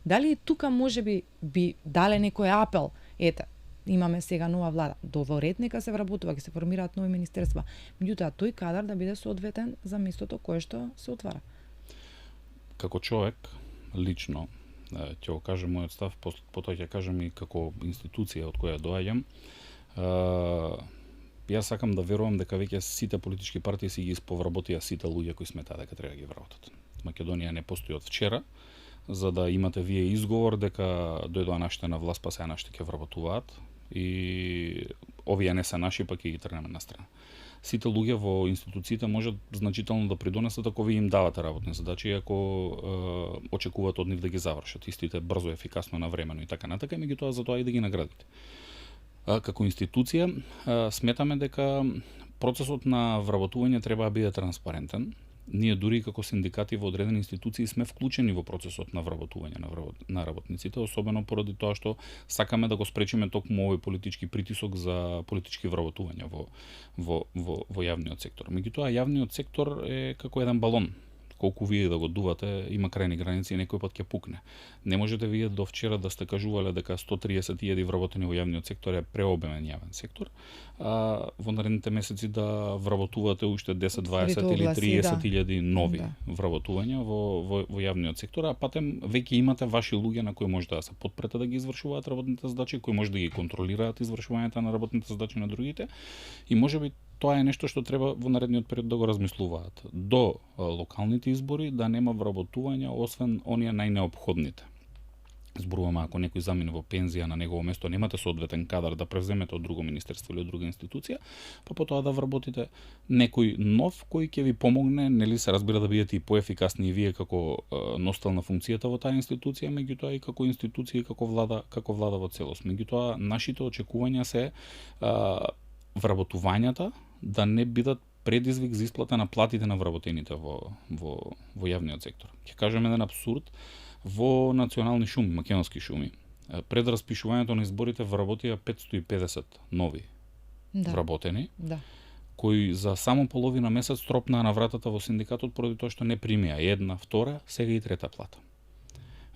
Дали и тука можеби би дале некој апел, ете, имаме сега нова влада, во ред нека се вработува, ќе се формираат нови министерства, меѓутоа тој кадар да биде соодветен за местото кое што се отвара. Како човек, лично, ќе го кажам мојот став, потоа ќе кажам и како институција од која доаѓам. Јас сакам да верувам дека веќе сите политички партии си ги исповработија сите луѓе кои сметаа дека треба да ги вработат. Македонија не постои од вчера, за да имате вие изговор дека дојдоа нашите на власт, па сега нашите ќе вработуваат и овие не се наши, па ќе ги тргнеме на страна. Сите луѓе во институциите можат значително да придонесат ако ви им давате работни задачи, ако очекуваат од нив да ги завршат истите брзо, ефикасно, навремено и така натака, меѓутоа за тоа и да ги наградите. Како институција сметаме дека процесот на вработување треба да биде транспарентен. Ние дури како синдикати во одредени институции сме вклучени во процесот на вработување на работниците, особено поради тоа што сакаме да го спречиме токму овој политички притисок за политички вработувања во јавниот сектор. Меѓутоа, јавниот сектор е како еден балон колку вие да го дувате, има крајни граници и некој пат ќе пукне. Не можете вие до вчера да сте кажувале дека 130.000 вработени во јавниот сектор е преобемен јавен сектор, а во наредните месеци да вработувате уште 10, 20 или 30.000 нови вработувања во јавниот сектор, а патем веќе имате ваши луѓе на кои можете да се потпрете да ги извршуваат работните задачи, кои може да ги контролираат извршувањето на работните задачи на другите, и можеби тоа е нешто што треба во наредниот период да го размислуваат. До локалните избори да нема вработувања освен оние најнеопходните. Зборуваме ако некој замине во пензија, на негово место немате соодветен кадар да превземете од друго министерство или од друга институција, па потоа да вработите некој нов кој ќе ви помогне, нели се разбира да бидете и поефикасни и вие како носител на функцијата во таа институција, меѓутоа и како институција и како влада во целост. Меѓутоа нашите очекувања се вработувањата да не бидат предизвик за исплата на платите на вработените во јавниот сектор. Ќе кажем еден абсурд. Во национални шуми, македонски шуми, пред распишувањето на изборите вработија 550 нови вработени, кои за само половина месец тропнаа на вратата во синдикатот поради тоа што не примија една, втора, сега и трета плата.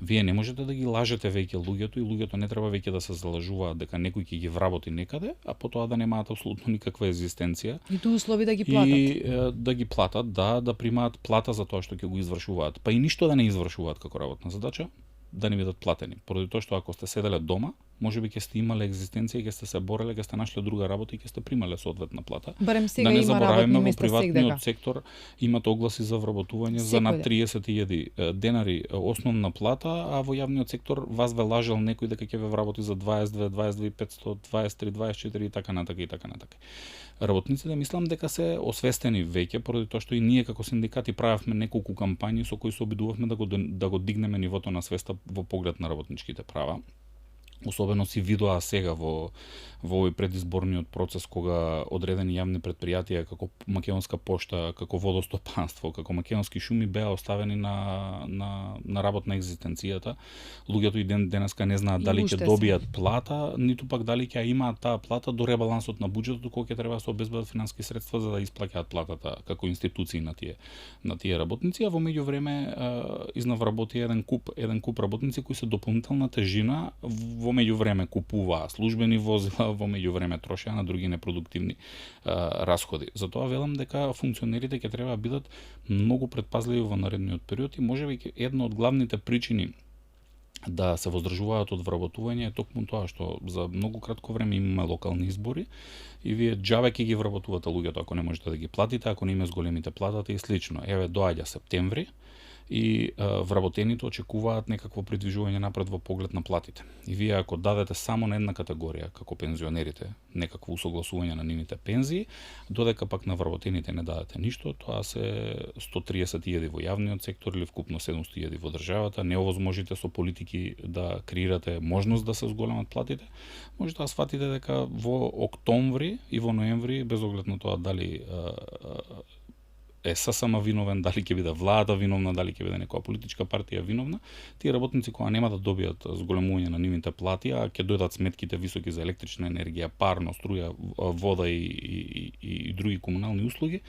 Вие не можете да ги лажете веќе луѓето и луѓето не треба веќе да се залажуваат дека некој ќе ги вработи некаде, а потоа да немаат апсолутно никаква екзистенција. И тоа услови да ги платат. И да ги платат, да примаат плата за тоа што ќе го извршуваат. Па и ништо да не извршуваат како работна задача, да не бидат платени. Поради тоа што ако сте седеле дома, можеби ќе сте имале екзистенција и ќе сте се бореле, ќе сте нашле друга работа и ќе сте примале соодветна плата. Барем сега има работни места во приватниот сектор имат огласи за вработување за над 30.000 денари основна плата, а во јавниот сектор вас ве лажел некој дека ќе ве вработи за 22, 22.500, 23, 24 и така натака и така натака. Работниците мислам дека се освестени веќе поради тоа што и ние како синдикати правевме неколку кампањи со кои се обидувавме да го дигнеме нивото на свеста во поглед на работничките права. Особено си видоа сега во овој предизборниот процес кога одредени јавни претпријатија како Македонска пошта, како водостопанство, како Македонски шуми беа оставени на работна екзистенцијата. Луѓето и денеска не знаат дали ќе добијат плата, ниту пак дали ќе имаат таа плата до ребалансот на буџетот кога ќе треба да се обезбедат финансиски средства за да исплаќаат платата како институции на тие работници, а во меѓувреме изнавработи еден куп работници кои се дополнителна тежина. Во меѓувреме купуваа службени возила, во меѓувреме трошеа на други непродуктивни расходи. Затоа велам дека функционерите ќе треба да бидат многу предпазливи во наредниот период и можеби една од главните причини да се воздржуваат од вработување е токму тоа што за многу кратко време имаме локални избори и вие џабе ќе ги вработувате луѓето ако не можете да ги платите, ако не им зголемите платата и слично. Еве доаѓа септември и вработените очекуваат некакво придвижување напред во поглед на платите. И вие ако дадете само на една категорија, како пензионерите, некакво усогласување на нивните пензии, додека пак на вработените не дадете ништо, тоа се 130.000 во јавниот сектор или вкупно 700.000 во државата, не овозможите со политики да креирате можност да се зголемат платите, можете да сватите дека во октомври и во ноември, без оглед на тоа дали е ССМ виновен, дали ќе биде владата виновна, дали ќе биде некоја политичка партија виновна, тие работници кога нема да добијат зголемување на нивните плати, а ќе дојдат сметките високи за електрична енергија, парно, струја, вода и други комунални услуги,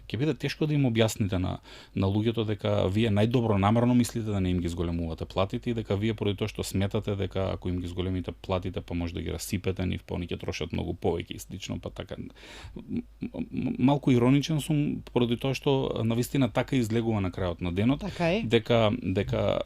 ќе биде тешко да им објасните на луѓето дека вие најдобро намерно мислите да не им ги зголемувате платите и дека вие поради тоа што сметате дека ако им ги зголемите платите, па може да ги расипете, нив па они ќе трошат многу повеќе и слично, па така. Малку ироничен сум поради тоа што навистина така излегува на крајот на денот,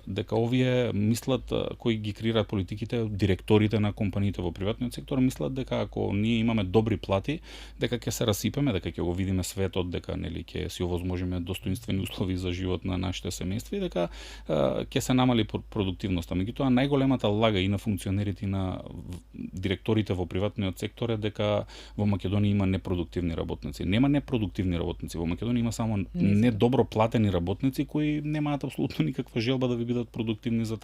дека овие мислат кои ги креираат политиките, директорите на компаниите во приватниот сектор мислат дека ако ние имаме добри плати, дека ќе се расипеме, дека ќе го видиме светот, дека нели ќе си овозможиме достоинствени услови за живот на нашите семејства и дека ќе се намали продуктивноста. Меѓутоа најголемата лага и на функционерите и на директорите во приватниот сектор е дека во Македонија има непродуктивни работници. Нема непродуктивни работници, во Македонија има само недобро платени работници кои немаат апсолутно никаква желба да ви бидат продуктивни за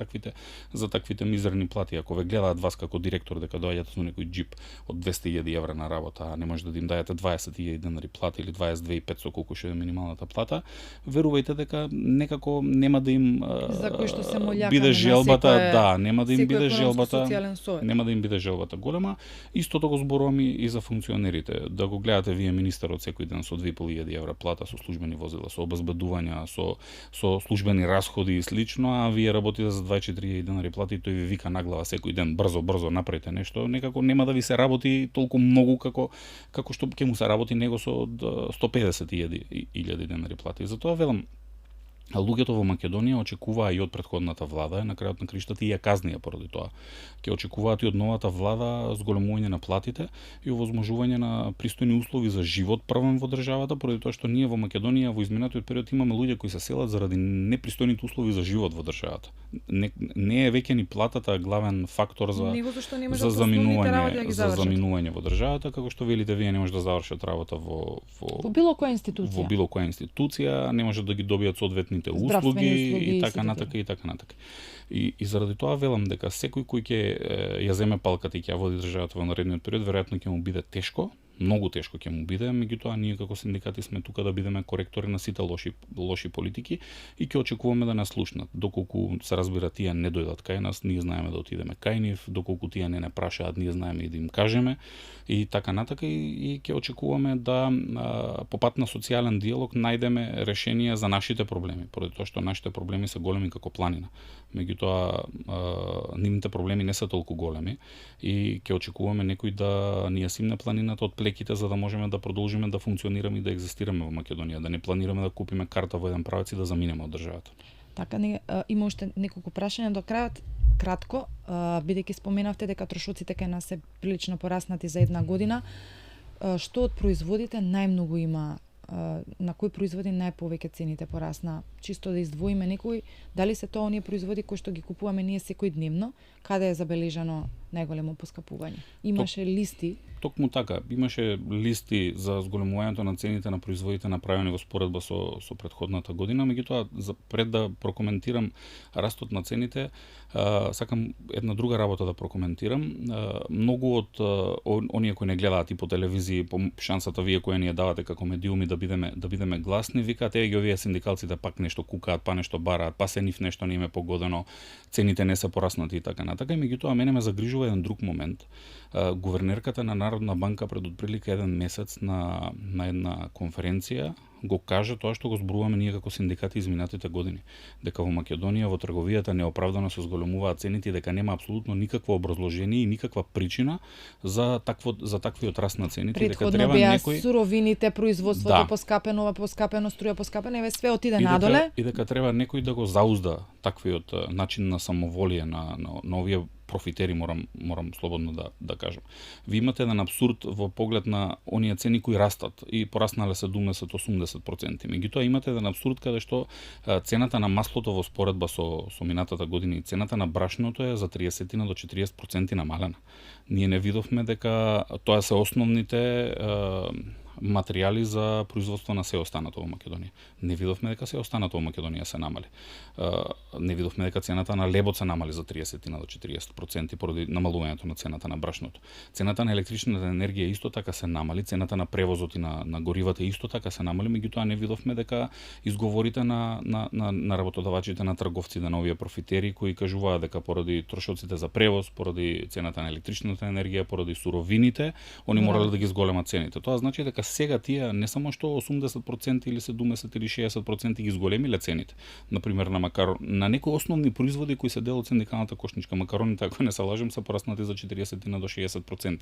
таквите мизерни плати. Ако ве гледаат вас како директор дека доаѓате со некој џип од 200.000 евра на работа, а не може да им дајете 20.000 денари плата или 22.500 колку што е минималната плата, верувајте дека некако нема да им биде желбата, нема да им биде желбата голема. Истото го зборувам и за функционерите. Да го гледате вие министерот секој ден со 2.500 евра плата со службени возила, со обезбедувања, со службени расходи и слично, а вие работите за 24.000 денари плати и тој ви вика наглава секој ден брзо направете нешто, некако нема да ви се работи толку многу како што ќе му се работи него со 150.000 денари плати. Затоа велам, луѓето во Македонија очекуваа и од претходната влада, на крајот на криштата и ја казнија поради тоа. Ќе очекуваат и од новата влада зголемување на платите и овозможување на пристојни услови за живот првен во државата, поради тоа што ние во Македонија во изминатиот период имаме луѓе кои се селат заради непристојните услови за живот во државата. Не е веќе ни платата главен фактор за заминување во државата, како што велите вие не може да завршат работа во било која институција. Во било која институција, не може да ги добијат соодветните услуги и така натака. И заради тоа велам дека секој кој ќе ја земе палката и ќе ја води државата во наредниот период, веројатно ќе му биде тешко, многу тешко ќе му биде, меѓутоа ние како синдикати сме тука да бидеме коректори на сите лоши политики и ќе очекуваме да нас слушнат. Доколку се разбира тие не дојдат кај нас, ние знаеме да отидеме кај нив, доколку тие не прашаат, ние знаеме и да им кажеме и така натака и ќе очекуваме да по пат на социјален диалог најдеме решенија за нашите проблеми, поради тоа што нашите проблеми се големи како планина. Меѓутоа нивните проблеми не се толку големи и ќе очекуваме некој да ни ја симне планината од плеките за да можеме да продолжиме да функционираме и да екзистираме во Македонија, да не планираме да купиме карта во еден правец и да заминеме од државата. Така, има уште неколку прашања до крајот. Кратко, бидејќи споменавте дека трошоците кај нас се прилично пораснати за една година, што од производите најмногу има, на кои производи најповеќе цените порасна? Чисто да издвоиме некој, дали се тоа оние производи кои што ги купуваме ние секојдневно, каде е забележано најголемо поскапување? Имаше листи? Токму така, имаше листи за зголемувањето на цените на производите направени во споредба со претходната година, меѓутоа пред да прокоментирам растот на цените, сакам една друга работа да прокоментирам. Многу од оние кои не гледаат и по телевизија, по шансата вие која ни ја давате како медиуми да бидеме гласни, викаат ги овие синдикалците пак нешто кукаат, па нешто бараат, па се нив нешто не им е погодено, цените не се пораснати и така натака. Меѓутоа мене ме загрижува еден друг момент. Гувернерката на Народна банка пред отприлика еден месец на една конференција го кажа тоа што го зборуваме ние како синдикати изминатите години, дека во Македонија во трговијата неоправдано се зголемуваат цените и дека нема апсолутно никакво образложение и никаква причина за таквиот раст на цените. Предходно дека треба некој суровините, производството поскапено, струја поскапена, еве све отиде надоле. И дека треба некој да го заузда таквиот начин на самоволие на овие профитери, морам слободно да кажам. Ви имате еден абсурд во поглед на оние цени кои растат и пораснале 70-80%. Меѓутоа имате еден абсурд каде што цената на маслото во споредба со минатата година и цената на брашното е за 30 до 40% намалена. Ние не видовме дека тоа се основните материјали за производство на се останато во Македонија. Не видовме дека се останато во Македонија се намали. Не видовме дека цената на лебот се намали за 30 до 40% поради намалувањето на цената на брашното. Цената на електричната енергија исто така се намали, цената на превозот и на горивата исто така се намали, меѓутоа не видовме дека изговорите на работодавачите, на трговците, на овие профитери кои кажуваат дека поради трошоците за превоз, поради цената на електричната енергија, поради суровините, они морале да ги зголемат цените. Тоа значи дека сега тие не само што 80% или 70 или 60% ги зголемиле цените. Например на некои основни производи кои се дел од синдикалната кошничка, макароните, ако не се лажем, се пораснати за 40 до 60%.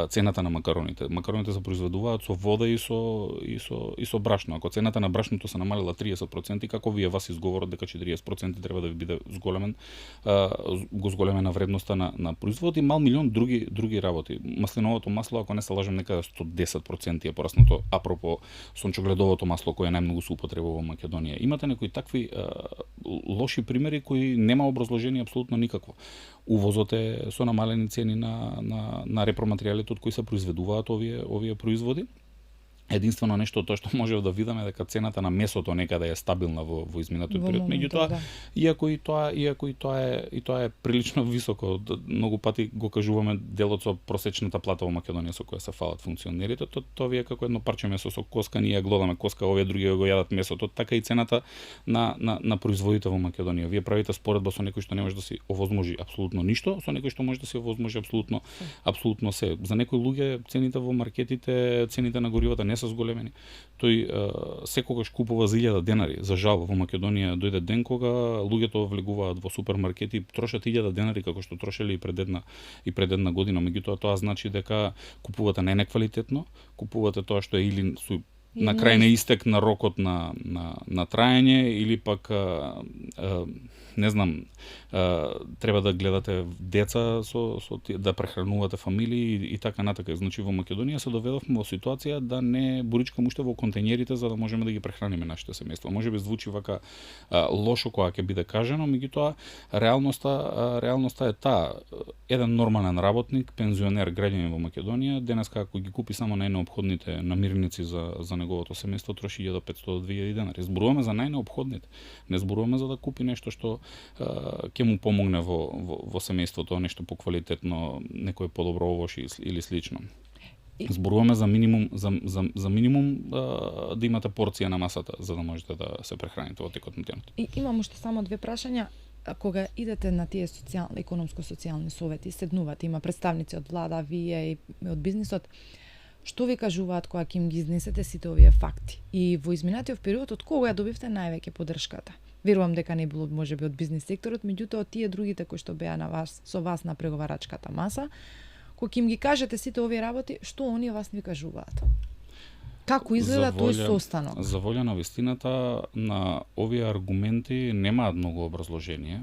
Цената на макароните. Макароните се произведуваат со вода и со брашно. Ако цената на брашното се намалила 30%, како вие вас изговорот дека 40% треба да ви биде зголемен, го зголемена вредноста на производ и милион други работи. Маслиновото масло, ако не се лажем, некаде 110% е пораснато, апропо сончогледовото масло кое најмногу се употребува во Македонија. Имате некои такви лоши примери кои нема образложение апсолутно никакво. Увозот е со намалени цени на репроматеријалите од кои се произведуваат овие производи. Единствено нешто тоа што можеме да видиме дека цената на месото некаде е стабилна во изминатиот период. Меѓутоа, иако и тоа е прилично високо, многу пати го кажуваме делот со просечната плата во Македонија со која се фалат функционерите, тоа вие како едно парче месо со коска, ние гледаме коска, овие други го јадат месото, така и цената на производите во Македонија. Вие правите споредба со некој што не може да си овозможи апсолутно ништо, со некој што може да си овозможи апсолутно се. За некои луѓе цените во маркетите, цените на горивата не се зголемени. Тој секогаш купува за 1000 денари. За жал во Македонија дојде ден кога луѓето влегуваат во супермаркети и трошат 1000 денари како што трошеле и пред една година. Меѓутоа тоа значи дека купувате не неквалитетно, купувате тоа што е или на крај на истек на рокот на траење или пак не знам, треба да гледате деца да прехранувате фамилии и така натака. Значи во Македонија се доведовме во ситуација да не буричкам уште во контејнерите за да можеме да ги прехраниме нашите семејства. Можеби звучи вака лошо кога ќе биде кажано, меѓутоа реалноста е таа. Еден нормален работник, пензионер, граѓанин во Македонија, денеска ако ги купи само најнеопходните намирници за неговото семејство, троши 1500 до 2000 денари. Зборуваме за најнеопходните. Не зборуваме за да купи нешто што ќе му помогне во семејството, нешто поквалитетно, некој подобро овош или слично. Зборуваме за минимум за минимум да имате порција на масата за да можете да се прехраните во текот на денот. И имам уште само две прашања. Кога идете на тие економско-социјални совети, седнувате, има представници од влада, вие и од бизнисот, што ви кажуваат кога ќе им ги изнесете сите овие факти? И во изминатиот период од кого ја добивте највеќе поддршката? Верувам дека не било можеби од бизнис секторот, меѓутоа тие другите кои што беа со вас на преговарачката маса, кога им ги кажете сите овие работи, што они вас ви кажуваат? Како изгледа тој состанок? За волја на вистината, на овие аргументи немаат многу образложение.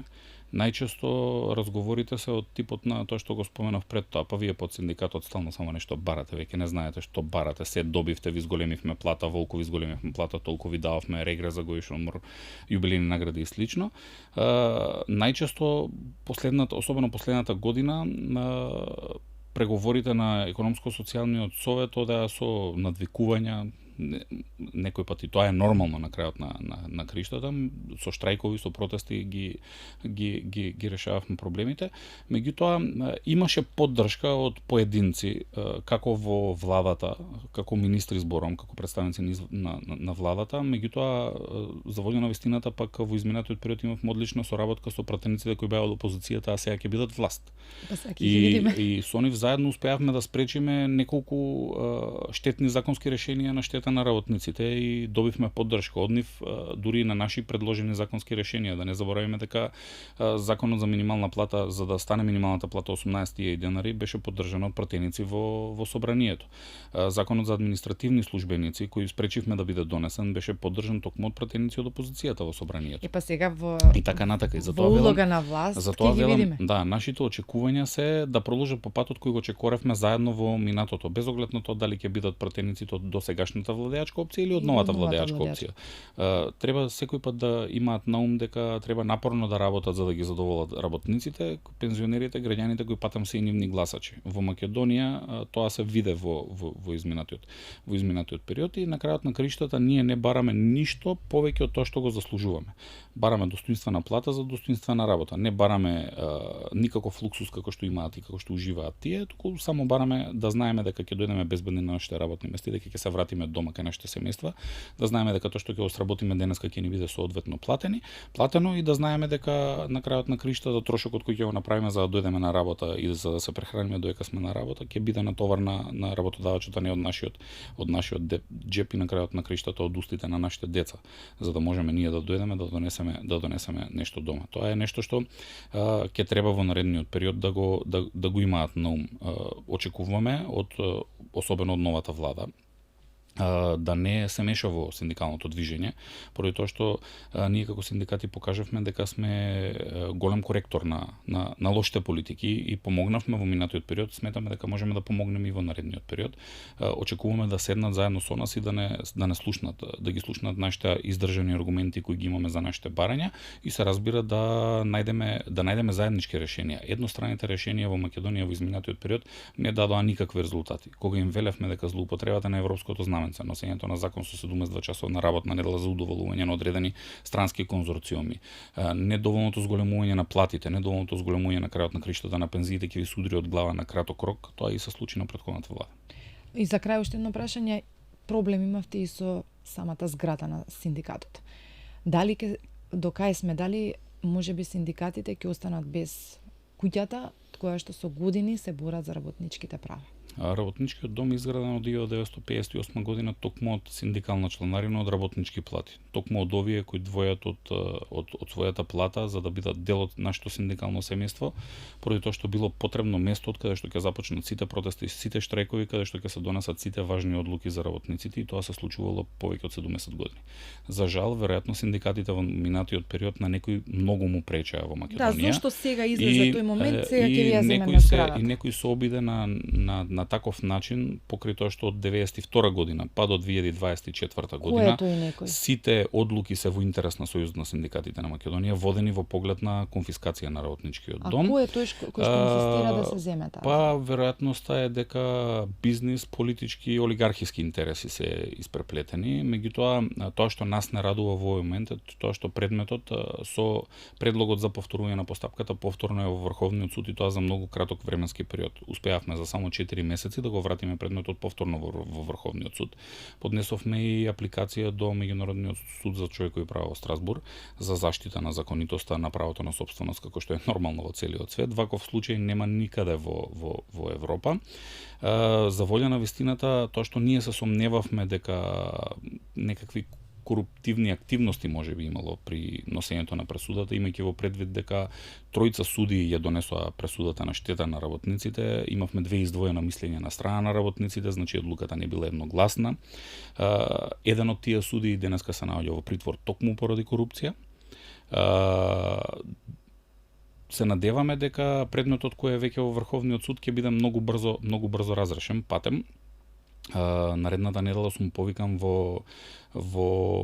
Најчесто разговорите се од типот на тоа што го споменав пред тоа, па вие под синдикатот стално само нешто барате, веќе не знаете што барате, се добивте, ви зголемивме плата, волку ви зголемивме плата, толку ви дававме регрес за годишен одмор, јубилејни награди и слично. Најчесто особено последната година, преговорите на економско-социјалниот совет одеа со надвикувања, некој пати тоа е нормално на крајот на криштата, со штрајкови, со протести ги решававме проблемите. Меѓутоа имаше поддршка од поединци како во владата, како министри зборам, како представници на владата, меѓутоа за волја на вистината пак во изминатиот период имавме одлична соработка со пратениците кои беа од опозицијата, а сега ќе бидат власт. И со нив заедно успеавме да спречиме неколку штетни законски решенија на штета на работниците и добивме поддршка од нив, дури и на наши предложени законски решенија. Да не забораваме дека законот за минимална плата, за да стане минималната плата 18.000 денари, беше поддржан од пратеници во собранието. Законот за административни службеници, кој спречивме да биде донесен, беше поддржан токму од пратеници од опозицијата во собранието. И па сега и така натака, и затоа улога на власт ќе ги видиме. Да, нашите очекувања се да продолжат по патот кој го чекоревме заедно во минатото, без оглед на тоа дали ќе бидат пратениците од досегашната владеачка опција или од новата владеачка опција. Треба секој пат да имаат на ум дека треба напорно да работат за да ги задоволат работниците, пензионерите, граѓаните кои патам се и нивни гласачи. Во Македонија тоа се виде во изминатиот период и на крајот на криштата ние не бараме ништо повеќе од тоа што го заслужуваме. Бараме достоинствена плата за достоинствена работа. Не бараме никаков луксус како што имаат и како што уживаат тие, туку само бараме да знаеме дека ќе дојдеме безбедни на нашите работни места, дека ќе се вратиме дома кај нашите семејства, да знаеме дека тоа што ќе сработиме денеска ќе ни биде соодветно платено и да знаеме дека на крајот на криштата трошокот кој ќе го направиме за да дојдеме на работа и за да се прехраниме додека сме на работа ќе биде натовар на работодавачот, а не од нашиот џеп и на крајот на криштата од устите на нашите деца, за да можеме ние да дојдеме да донесеме нешто дома. Тоа е нешто што ќе треба во наредниот период да го имаат на ум. Очекуваме особено од новата влада да не се меша во синдикалното движење, поради тоа што ние како синдикати покажавме дека сме голем коректор на лошите политики и помогнавме во минатиот период, сметаме дека можеме да помогнеме и во наредниот период. Очекуваме да седнат заедно со нас и да не слушнат, да ги слушнат нашите издржани аргументи кои ги имаме за нашите барања и се разбира да најдеме заеднички решенија. Едностранните решенија во Македонија во изминатиот период не дадоа никакви резултати. Кога им велевме дека злоупотребата на европското знаме, носењето на закон со 72 часовна работна недела за удоволување на одредени странски конзорциуми, недоволното зголемување на платите, недоволното зголемување на крајот на криштата на пензиите ќе ви судри од глава на краток рок, тоа и се случи на претходната влада. И за крај уште едно прашање, проблем имавте и со самата зграда на синдикатот. До кај сме, дали можеби синдикатите ќе останат без куќата која што со години се борат за работничките права? Работничкиот дом е изграден од 1958 година токму од синдикална чланарина од работнички плати. Токму од овие кои двојат од својата плата за да бидат дел од нашето синдикално семејство, поради тоа што било потребно место од каде што ќе започнат сите протести, сите штрајкови, каде што ќе се донесат сите важни одлуки за работниците, и тоа се случувало повеќе од 70 години. За жал, веројатно синдикатите во минатиот период на некој многу му пречеа во Македонија. Да, зошто сега излезе тој момент, сега ќе ви ја земеме на зградата. И некој се обиде на таков начин, покрај тоа што од 92 година па до 2024 година сите одлуки се во интерес на Сојузот на синдикатите на Македонија, водени во поглед на конфискација на работничкиот дом. А кој е тој кој што инсистира да се земе таа? Па веројатноста е дека бизнис, политички и олигархиски интереси се испреплетени, меѓутоа тоа што нас не радува во овој момент е тоа што предметот со предлогот за повторување на постапката повторно е во Врховниот суд, и тоа за многу краток временски период. Успеавме за само 4 месеци да го вратиме предметот повторно во Врховниот суд. Поднесовме и апликација до Меѓународниот суд за човекови права во Страсбург за заштита на законитоста на правото на сопственост, како што е нормално во целиот свет. Ваков случај нема никаде во Европа. За волја на вистината, тоа што ние се сомневавме дека некакви коруптивни активности може би имало при носењето на пресудата, имајќи во предвид дека тројца суди ја донесоа пресудата на штета на работниците, имавме две издвоена мислења на страна на работниците, значи одлуката не била едногласна. Еден од тие суди денеска се наоѓа во притвор токму поради корупција. Се надеваме дека предметот кој е веќе во Врховниот суд ќе биде многу брзо разрешен патем. Наредната недела сум повикан во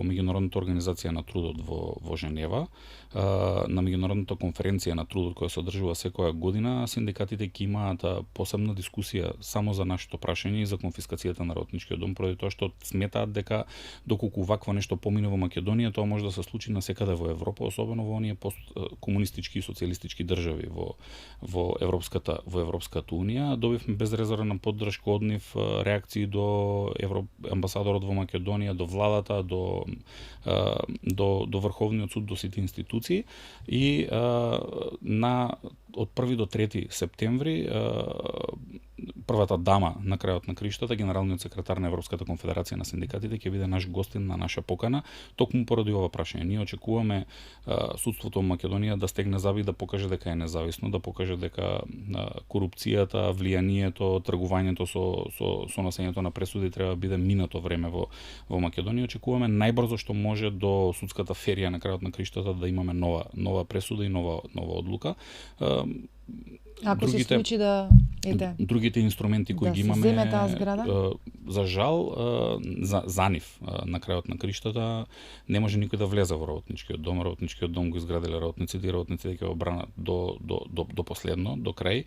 Меѓународната организација на трудот во Женева, на меѓународната конференција на трудот која се одржува секоја година. Синдикатите ќе имаат посебна дискусија само за нашето прашање и за конфискацијата на работничкиот дом, поради тоа што сметаат дека доколку вакво нешто помине во Македонија, тоа може да се случи насекаде во Европа, особено во оние посткомунистички и социјалистички држави во Европската унија. Добивме безрезервна поддршка од нив, реакции до амбасадорот во Македонија, до владата, до Врховниот суд, до сите институции, и од 1 до 3 септември првата дама на крајот на криштата, генералниот секретар на Европската конфедерација на синдикатите, ќе биде наш гостин на наша покана, токму поради ова прашање. Ние очекуваме судството во Македонија да стегне заби, да покаже дека е независно, да покаже дека корупцијата, влијанието, тргувањето со носењето на пресуди треба да биде минато време во Македонија. Очекуваме најбрзо што може до судската ферија на крајот на криштата да имаме нова пресуда и нова одлука. Ако се случи да другите инструменти кои ги имаме, земе таа зграда? За жал, за нив на крајот на криштата не може никој да влезе во работничкиот дом. Работничкиот дом го изграделе работниците и работниците ќе го бранат до последно, до крај.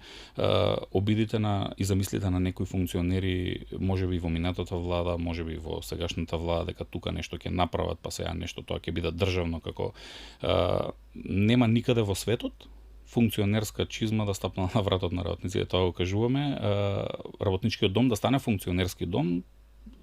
Обидите и замислите на некои функционери, можеби во минатата влада, можеби во сегашната влада, дека тука нешто ќе направат, па сега нешто тоа ќе биде државно, како нема никаде во светот функционерска чизма да стапна на вратот на работниците, тоа го кажуваме. Работничкиот дом да стане функционерски дом,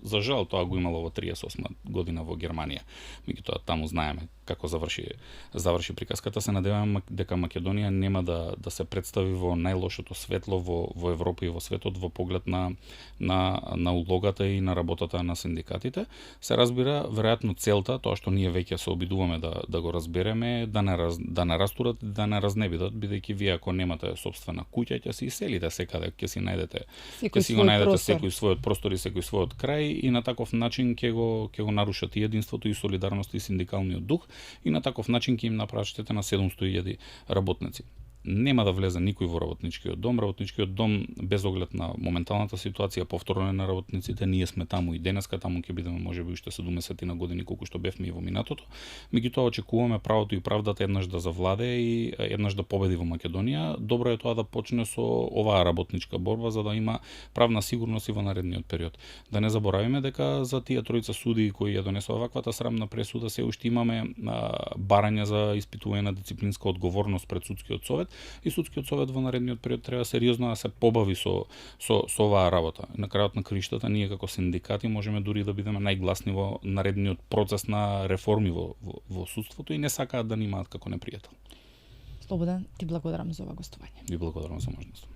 за жал тоа го имало во 38 година во Германија. Меѓутоа таму знаеме како заврши приказката. Се надеваме дека Македонија нема да се представи во најлошото светло во Европа и во светот во поглед на улогата и на работата на синдикатите. Се разбира, веројатно целта, тоа што ние веќе се обидуваме да го разбереме, да не растурат, да не разнебидат, бидејќи вие ако немате сопствена куќа, ќе се иселите секаде, ќе си најдете секој својот простор и секој својот крај, и на таков начин ќе го нарушат и единството и солидарноста и синдикалниот дух, и на таков начин ќе им направат штета на 700.000 работници. Нема да влезе никој во работничкиот дом. Работничкиот дом, без оглед на моменталната ситуација, повторно на работниците, ние сме таму и денеска, таму ќе бидеме можеби уште 70 на години колку што бевме и во минатото. Меѓутоа очекуваме правото и правдата еднаш да завладе и еднаш да победи во Македонија. Добро е тоа да почне со оваа работничка борба, за да има правна сигурност и во наредниот период. Да не заборавиме дека за тие тројца суди кои ја донесоа ваквата срамна пресуда, се уште имаме барања за испитување на дисциплинска одговорност пред судскиот совет, и судскиот совет во наредниот период треба сериозно да се побави со оваа работа. На крајот на криштата ние како синдикати можеме дури да бидеме најгласни во наредниот процес на реформи во судството и не сакаат да ни имаат како непријател. Слободен, ти благодарам за ова гостување. Ви благодарам за можноста.